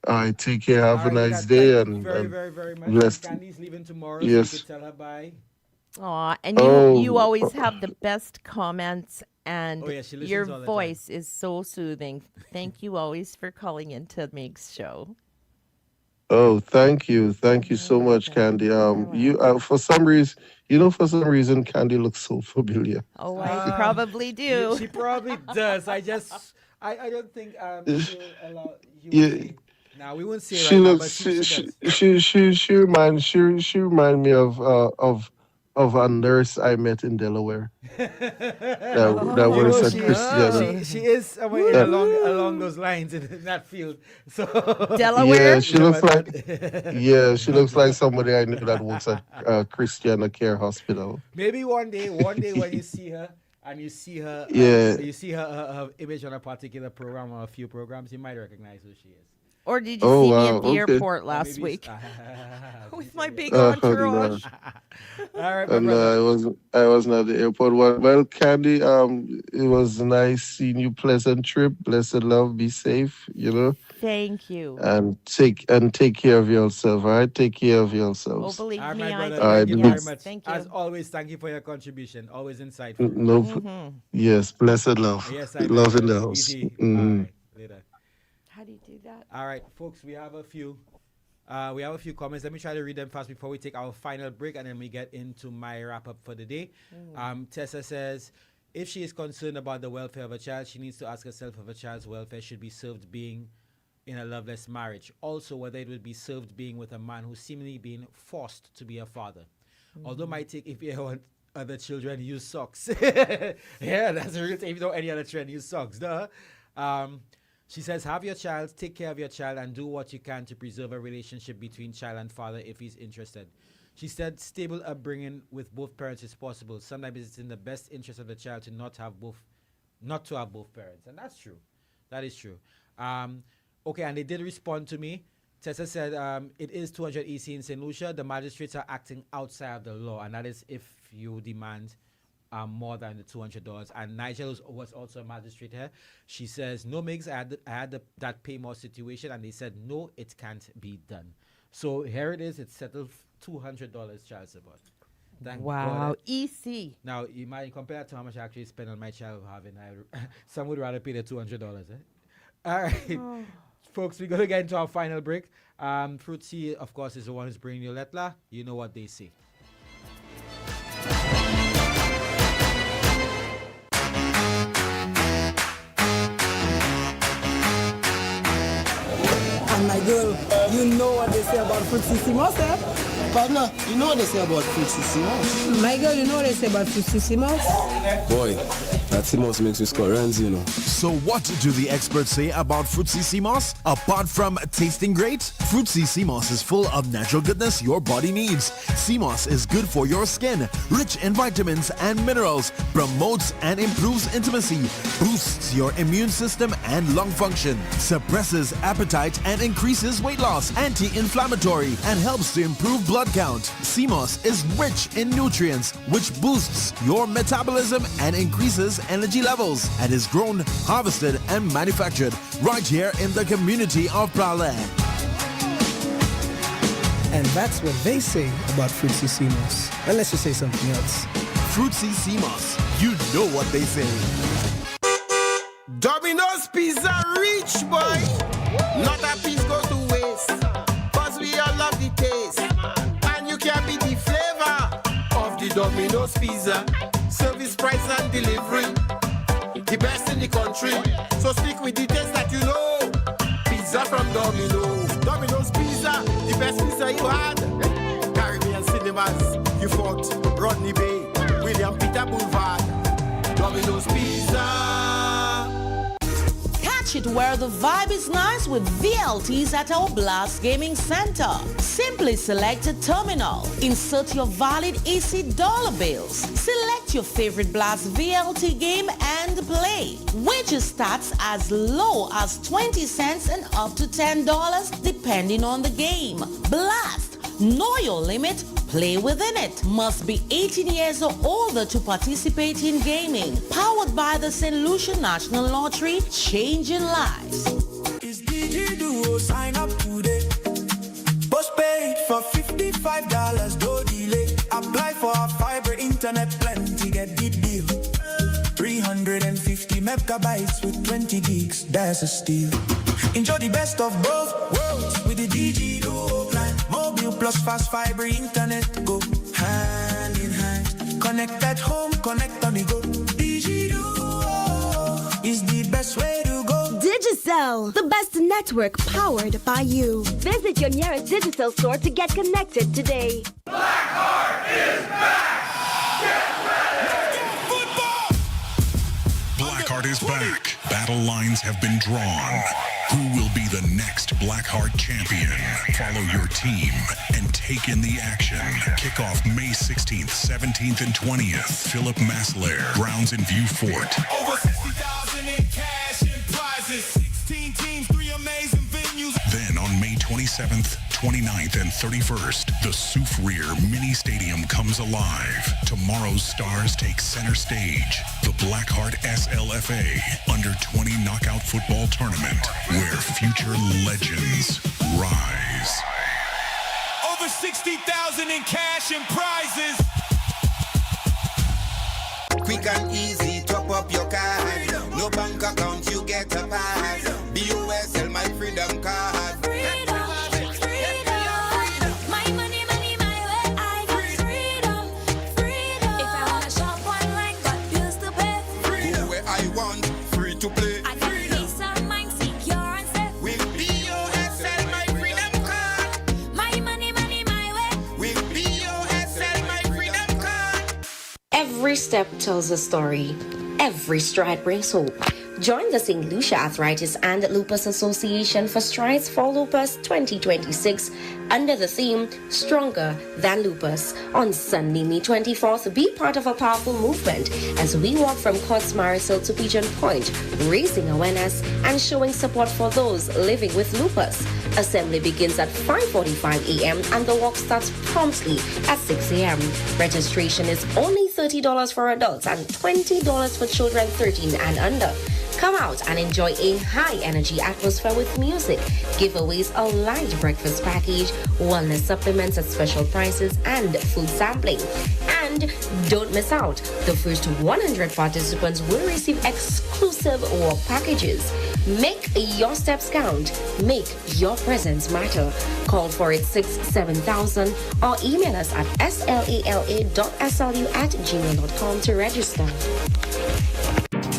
All right, take care. All Have a right, nice thank day you and, very, and very, very much. blessed. Candy's leaving tomorrow, so you Yes. could tell her bye. Aw, and you Oh, always have the best comments, and Oh, yeah, she listens your all the time. voice is so soothing. Thank you always for calling into Meg's show. thank you so much, Candy. For some reason, Candy looks so familiar. Oh, I probably do. She probably does. I don't think she'll allow you. Yeah. Now we won't say She right now, looks but she does. she remind me of a nurse I met in Delaware. That You know, works at Christiana. she is somewhere in That- along those lines in that field. So Delaware? Yeah, she looks like somebody I knew that works at Christiana Care Hospital. maybe one day when you see her and you see her, Yeah. you see her image on a particular program or a few programs, you might recognize who she is. Or did you Oh, see me wow, at the okay. airport last week with my big entourage? All right, my And brother. I wasn't at the airport. Well, Candy, it was nice seeing you. Pleasant trip. Blessed love. Be safe. Thank you. And take care of yourself. All right, take care of Oh, yourselves. believe All right, me, my I brother. do. All Thank right, you big, very Yes, much. thank As you. always, thank you for your contribution. Always insightful. no, Mm-hmm. yes, blessed love. Yes, I Love in brother. the house. Easy. All Mhm. right. Later. How do you do that? All right, folks, we have a few comments. Let me try to read them fast before we take our final break, and then we get into my wrap up for the day. Tessa says, if she is concerned about the welfare of a child, she needs to ask herself if a child's welfare should be served being in a loveless marriage. Also, whether it would be served being with a man who's seemingly being forced to be a father. Although my take, if you want other children, use socks. Yeah, that's a real thing. If you don't any other trend, use socks. Duh. She says, have your child, take care of your child, and do what you can to preserve a relationship between child and father if he's interested. She said, stable upbringing with both parents is possible. Sometimes it's in the best interest of the child to not to have both parents. And that's true. That is true. Okay, and they did respond to me. Tessa said, it is 200 EC in St. Lucia. The magistrates are acting outside of the law, and that is if you demand more than the $200. And Nigel was also a magistrate here. She says, no, Migs, I had that pay more situation, and they said, no, it can't be done. So here it is. It's settled $200 child support. Thank Wow, God. EC. Now, you might compare that to how much I actually spend on my child having. Some would rather pay the $200. All right. Folks, we're going to get into our final break. Fruitsy, of course, is the one who's bringing you Lettre. You know what they say. And my girl, you know what they say about Fruitsissimos, eh? Partner, you know what they say about Fruitsissimos? My girl, you know what they say about Fruitsissimos? Boy, that Simos makes me score runs, So what do the experts say about Fruitsissimos? Apart from tasting great, Fruitsissimos is full of natural goodness your body needs. Simos is good for your skin, rich in vitamins and minerals, promotes and improves intimacy, boosts your immune system and lung function, suppresses appetite and increases weight loss, anti-inflammatory, and helps to improve blood count. Simos is rich in nutrients, which boosts your metabolism and increases energy levels, and is grown, harvested, and manufactured right here in the community of Prale. And that's what they say about Fruitsissimos. Unless you say something else. Fruitsissimos, you know what they say. Domino's Pizza rich, boy. Not a piece go to waste. Cause we all love the taste. And you can be the flavor of the Domino's Pizza. Service, price, and delivery. The best in the country. So stick with the taste that you know. Pizza from Domino's. Domino's Pizza, the best pizza you had. Caribbean Cinemas, you fought Rodney Bay, William Peter Boulevard. Domino's Pizza. Catch it where the vibe is nice with VLTs at our Blast Gaming Center. Simply select a terminal, insert your valid AC dollar bills, select your favorite Blast VLT game and play. Wager starts as low as 20 cents and up to $10 depending on the game. Blast! Know your limit, play within it. Must be 18 years or older to participate in gaming. Powered by the St. Lucia National Lottery, changing lives. It's DG Duo, sign up today. Postpaid for $55, no delay. Apply for a fiber internet plan to get the deal. 350 megabytes with 20 gigs, that's a steal. Enjoy the best of both worlds with the DG Duo plan. Mobile plus fast fiber internet go hand in hand. Connect at home, connect on the go. DG Duo is the best way to go. Digicel, the best network powered by you. Visit your nearest Digicel store to get connected today. Blackheart is back. Battle lines have been drawn. Who will be the next Blackheart champion? Follow your team and take in the action. Kickoff May 16th, 17th, and 20th. Philip Masslair, Grounds and View Fort. Over 60,000 in cash and prizes. 16 teams, 3 amazing venues. Then 27th, 29th, and 31st, the Soufriere Mini Stadium comes alive. Tomorrow's stars take center stage. The Blackheart SLFA Under-20 Knockout Football Tournament, where future legends rise. Over 60,000 in cash and prizes. Quick and easy, top up your card. No bank account, you get a pass. BUSL, my freedom card. Freedom, freedom. My money, money, my way. I got freedom, freedom. If I wanna shop online, got bills to pay. Go where I want, free to play. I got peace of mind, secure and safe. With BUSL, my freedom card. My money, money, my way. With BUSL, my freedom card. Every step tells a story. Every stride brings hope. Join the St. Lucia Arthritis and Lupus Association for Strides for Lupus 2026 under the theme Stronger Than Lupus. On Sunday, May 24th, be part of a powerful movement as we walk from Cots Marisol to Pigeon Point, raising awareness and showing support for those living with lupus. Assembly begins at 5:45 a.m. and the walk starts promptly at 6 a.m. Registration is only $30 for adults and $20 for children 13 and under. Come out and enjoy a high-energy atmosphere with music, giveaways, a light breakfast package, wellness supplements at special prices, and food sampling. And don't miss out. The first 100 participants will receive exclusive walk packages. Make your steps count. Make your presence matter. Call for it 67000 or email us at slala.slu@gmail.com to register.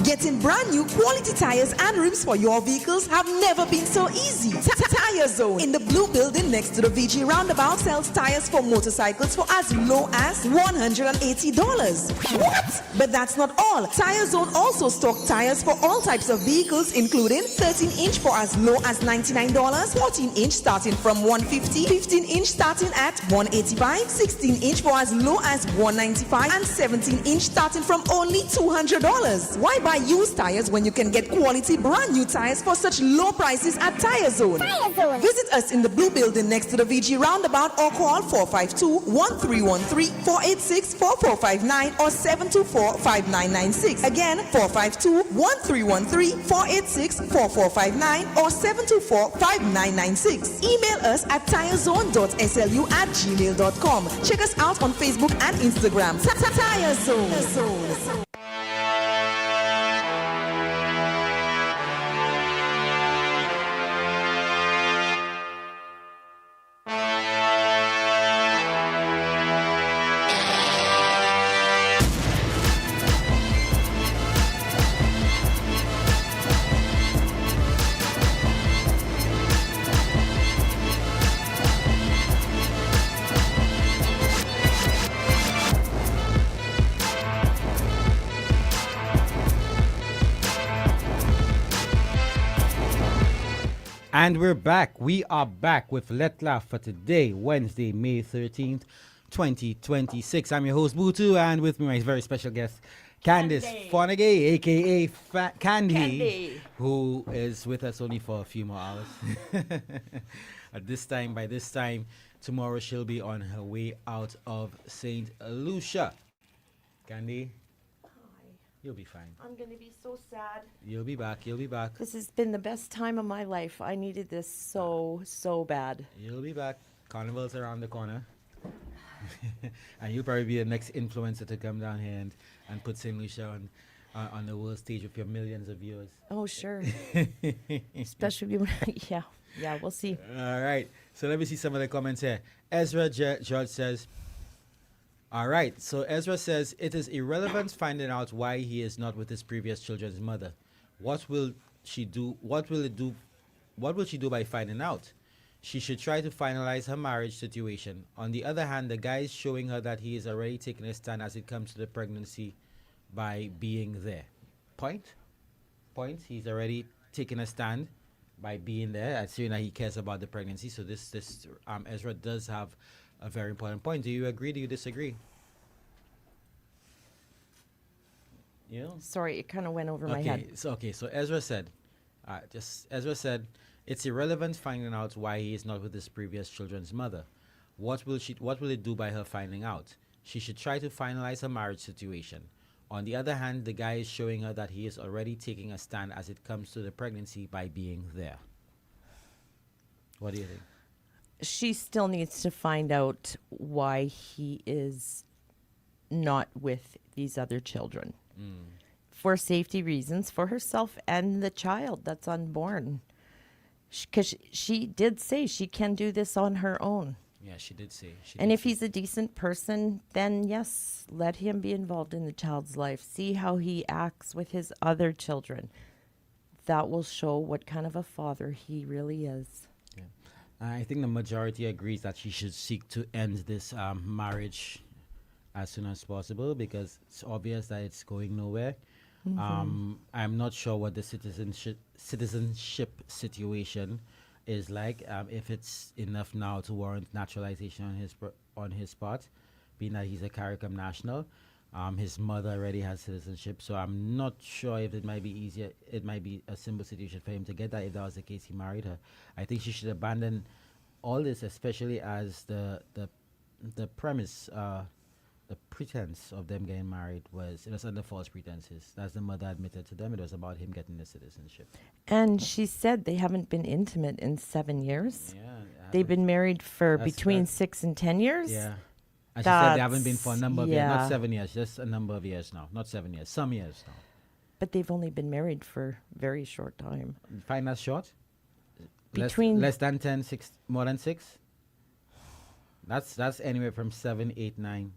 Getting brand new quality tires and rims for your vehicles have never been so easy. Tire Zone in the blue building next to the VG roundabout sells tires for motorcycles for as low as $180. What? But that's not all. Tire Zone also stocks tires for all types of vehicles, including 13-inch for as low as $99, 14-inch starting from $150, 15-inch starting at $185, 16-inch for as low as $195, and 17-inch starting from only $200. Why buy used tires when you can get quality brand new tires for such low prices at Tire Zone? Visit us in the blue building next to the VG roundabout or call 452-1313, 486-4459 or 724-5996. Again, 452-1313, 486-4459 or 724-5996. Email us at tirezone.slu@gmail.com. Check us out on Facebook and Instagram. Tire Zone. And we're back. We are back with Lettre for today, Wednesday, May 13th, 2026. I'm your host, Butu, and with me, my very special guest, Candice Fonagay, a.k.a. Candy, who is with us only for a few more hours. By this time, tomorrow she'll be on her way out of St. Lucia. Candy? You'll be fine. I'm going to be so sad. You'll be back. This has been the best time of my life. I needed this so bad. You'll be back. Carnival's around the corner. And you'll probably be the next influencer to come down here and put St. Lucia on the world stage with your millions of viewers. Oh, sure. Especially when, yeah, we'll see. All right. So let me see some of the comments here. Ezra George says, all right, so Ezra says, it is irrelevant finding out why he is not with his previous children's mother. What will she do? What will she do by finding out? She should try to finalize her marriage situation. On the other hand, the guy is showing her that he is already taking a stand as it comes to the pregnancy by being there. Point. He's already taking a stand by being there and showing that he cares about the pregnancy. So this Ezra does have a very important point. Do you agree? Do you disagree? Sorry, it kind of went over my head. So Ezra said, It's irrelevant finding out why he is not with his previous children's mother. What will it do by her finding out? She should try to finalize her marriage situation. On the other hand, the guy is showing her that he is already taking a stand as it comes to the pregnancy by being there. What do you think? She still needs to find out why he is not with these other children. For safety reasons, for herself and the child that's unborn. Because she did say she can do this on her own. Yeah, she did say. And if he's a decent person, then yes, let him be involved in the child's life. See how he acts with his other children. That will show what kind of a father he really is. Yeah. I think the majority agrees that she should seek to end this marriage as soon as possible because it's obvious that it's going nowhere. I'm not sure what the citizenship situation is like. If it's enough now to warrant naturalization on his part, being that he's a CARICOM national. His mother already has citizenship, so I'm not sure if it might be easier. It might be a simple situation for him to get that. If that was the case, he married her. I think she should abandon all this, especially as the premise, the pretense of them getting married was under false pretenses. As the mother admitted to them, it was about him getting the citizenship. And she said they haven't been intimate in 7 years. Yeah, they've been married for between 6 and 10 years. Yeah. And she said they haven't been for a number of years, not 7 years, just a number of years now. Not 7 years, some years now. But they've only been married for a very short time. Find that short? Between less than 10, more than 6? That's anywhere from 7, 8, 9.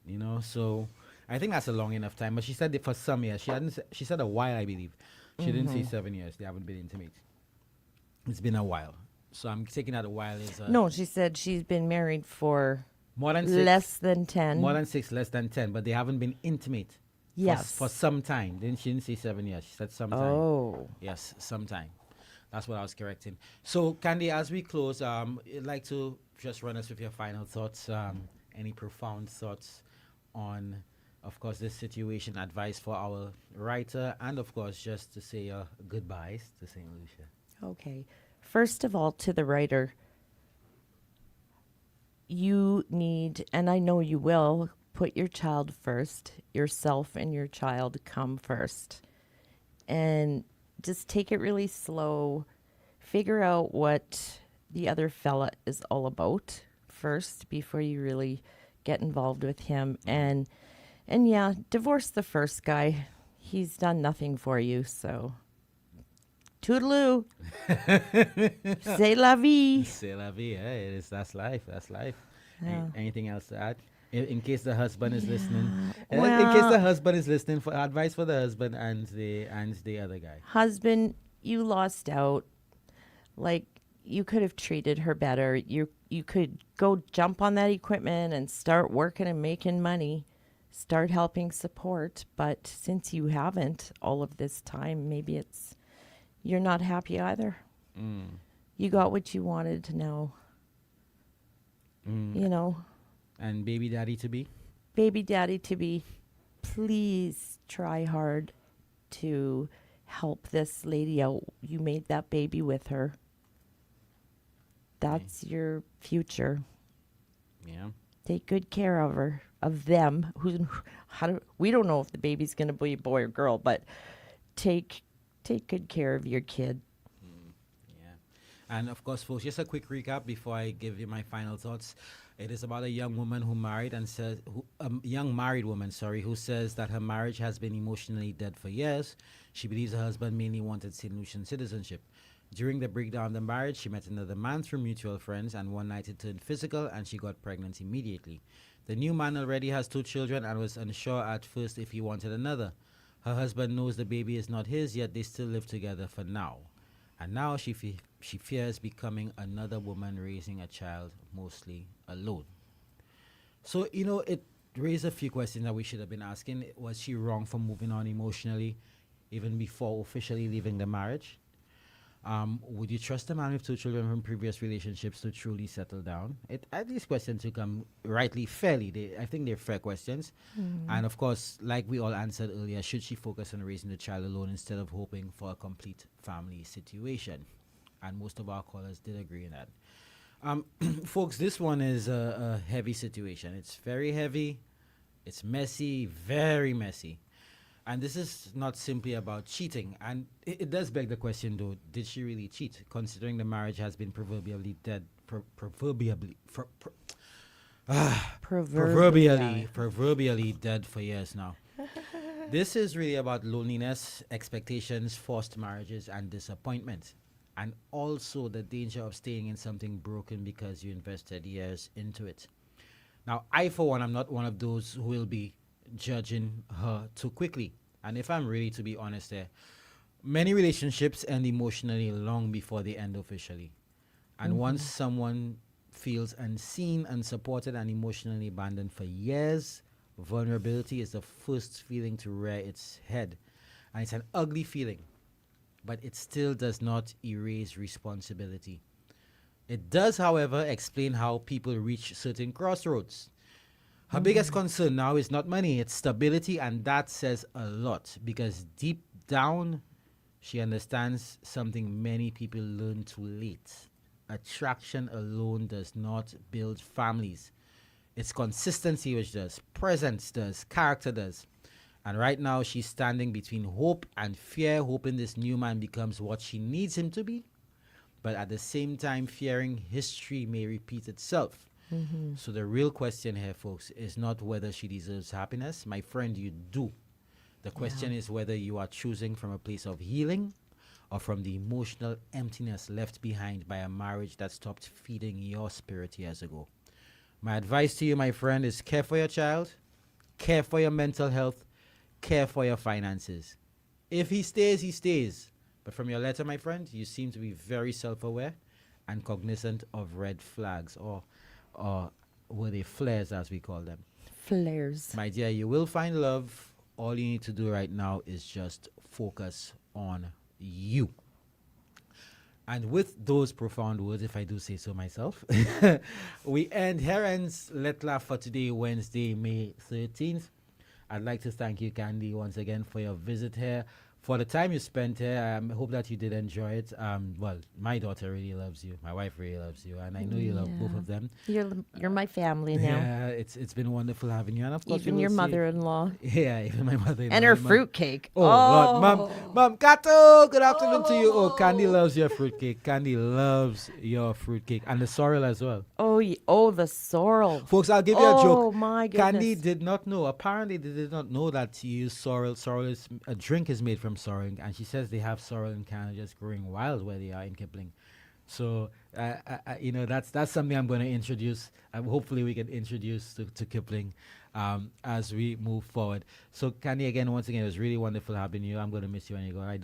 You know, so I think that's a long enough time. But she said it for some years. She said a while, I believe. She didn't say 7 years. They haven't been intimate. It's been a while. So I'm taking that a while is no, she said she's been married for more than 6, less than 10. More than 6, less than 10, but they haven't been intimate. Yes. For some time. She didn't say 7 years. She said some time. Oh. Yes, some time. That's what I was correcting. So, Candy, as we close, I'd like to just run us with your final thoughts. Any profound thoughts on, of course, this situation, advice for our writer, and, of course, just to say goodbyes to St. Lucia. Okay. First of all, to the writer, you need, and I know you will, put your child first. Yourself and your child come first. And just take it really slow. Figure out what the other fella is all about first before you really get involved with him. And yeah, divorce the first guy. He's done nothing for you, so... Toodaloo. C'est la vie. C'est la vie. Hey, that's life. That's life. Yeah. Anything else to add? In case the husband is listening. Well, in case the husband is listening, for advice for the husband and the other guy. Husband, you lost out. Like, you could have treated her better. You could go jump on that equipment and start working and making money. Start helping support. But since you haven't all of this time, maybe you're not happy either. You got what you wanted to know. You know. And baby daddy to be? Baby daddy to be, please try hard to help this lady out. You made that baby with her. That's your future. Yeah. Take good care of her, of them. We don't know if the baby's going to be a boy or girl, but take good care of your kid. And of course, folks, just a quick recap before I give you my final thoughts. It is about a young woman who married and says, a young married woman, who says that her marriage has been emotionally dead for years. She believes her husband mainly wanted St. Lucian citizenship. During the breakdown of the marriage, she met another man through mutual friends, and one night it turned physical, and she got pregnant immediately. The new man already has 2 children and was unsure at first if he wanted another. Her husband knows the baby is not his, yet they still live together for now. And now she fears becoming another woman raising a child mostly alone. So, it raised a few questions that we should have been asking. Was she wrong for moving on emotionally even before officially leaving the marriage? Would you trust a man with 2 children from previous relationships to truly settle down? These questions to come rightly, fairly. I think they're fair questions. And of course, like we all answered earlier, should she focus on raising the child alone instead of hoping for a complete family situation? And most of our callers did agree in that. Folks, this one is a heavy situation. It's very heavy. It's messy, very messy. And this is not simply about cheating. And it does beg the question, though, did she really cheat? Considering the marriage has been proverbially dead, proverbially dead for years now. This is really about loneliness, expectations, forced marriages, and disappointment. And also the danger of staying in something broken because you invested years into it. Now, I, for one, am not one of those who will be judging her too quickly. And if I'm really to be honest there, many relationships end emotionally long before they end officially. And once someone feels unseen, unsupported, and emotionally abandoned for years, vulnerability is the first feeling to rear its head. And it's an ugly feeling, but it still does not erase responsibility. It does, however, explain how people reach certain crossroads. Her biggest concern now is not money, it's stability, and that says a lot because deep down, she understands something many people learn too late. Attraction alone does not build families. It's consistency which does, presence does, character does. And right now, she's standing between hope and fear, hoping this new man becomes what she needs him to be, but at the same time, fearing history may repeat itself. So the real question here, folks, is not whether she deserves happiness. My friend, you do. The question is whether you are choosing from a place of healing or from the emotional emptiness left behind by a marriage that stopped feeding your spirit years ago. My advice to you, my friend, is care for your child, care for your mental health, care for your finances. If he stays, he stays. But from your letter, my friend, you seem to be very self-aware and cognizant of red flags, or were they flares, as we call them? Flares. My dear, you will find love. All you need to do right now is just focus on you. And with those profound words, if I do say so myself, we end here ends Lettre for today, Wednesday, May 13th. I'd like to thank you, Candy, once again for your visit here. For the time you spent here, I hope that you did enjoy it. Well, my daughter really loves you. My wife really loves you. And I know you love both of them. You're my family now. Yeah, it's been wonderful having you. And of course, even your mother-in-law. Yeah, even my mother-in-law. And her fruitcake. Oh, Lord. Mom, Kato, good afternoon to you. Oh, Candy loves your fruitcake. Candy loves your fruitcake. And the sorrel as well. Oh, the sorrel. Folks, I'll give you a joke. Oh, my goodness. Candy did not know. Apparently, they did not know that you use sorrel. Sorrel is a drink is made from sorrel, and she says they have sorrel in Canada just growing wild where they are in Kipling. So, that's something I'm going to introduce. Hopefully, we can introduce to Kipling as we move forward. So, Candy, again, once again, it was really wonderful having you. I'm going to miss you when you go. I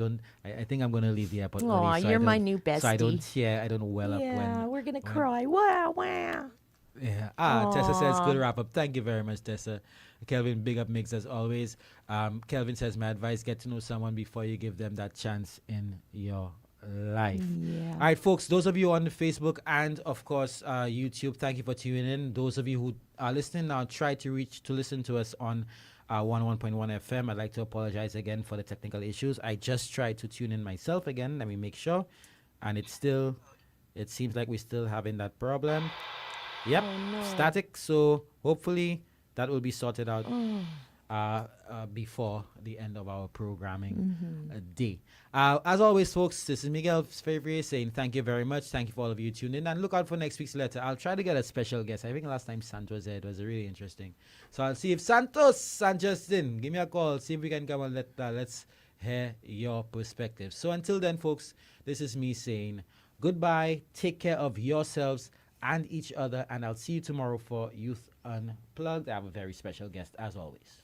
think I'm going to leave the airport early. Oh, you're my new bestie. So I don't well up when. Yeah, we're going to cry. Wow. Yeah. Tessa says, good wrap up. Thank you very much, Tessa. Kelvin, big up mix as always. Kelvin says, my advice, get to know someone before you give them that chance in your life. Yeah. All right, folks, those of you on Facebook and, of course, YouTube, thank you for tuning in. Those of you who are listening now, try to listen to us on 101.1 FM. I'd like to apologize again for the technical issues. I just tried to tune in myself again. Let me make sure. And it seems like we're still having that problem. Yep, static. So hopefully that will be sorted out before the end of our programming day. As always, folks, this is Miguel Fevrier saying thank you very much. Thank you for all of you tuned in. And look out for next week's letter. I'll try to get a special guest. I think last time Santos was there. It was really interesting. So I'll see if Santos and Justin, give me a call. See if we can come and let's hear your perspective. So until then, folks, this is me saying goodbye. Take care of yourselves and each other, and I'll see you tomorrow for Youth Unplugged. I have a very special guest as always.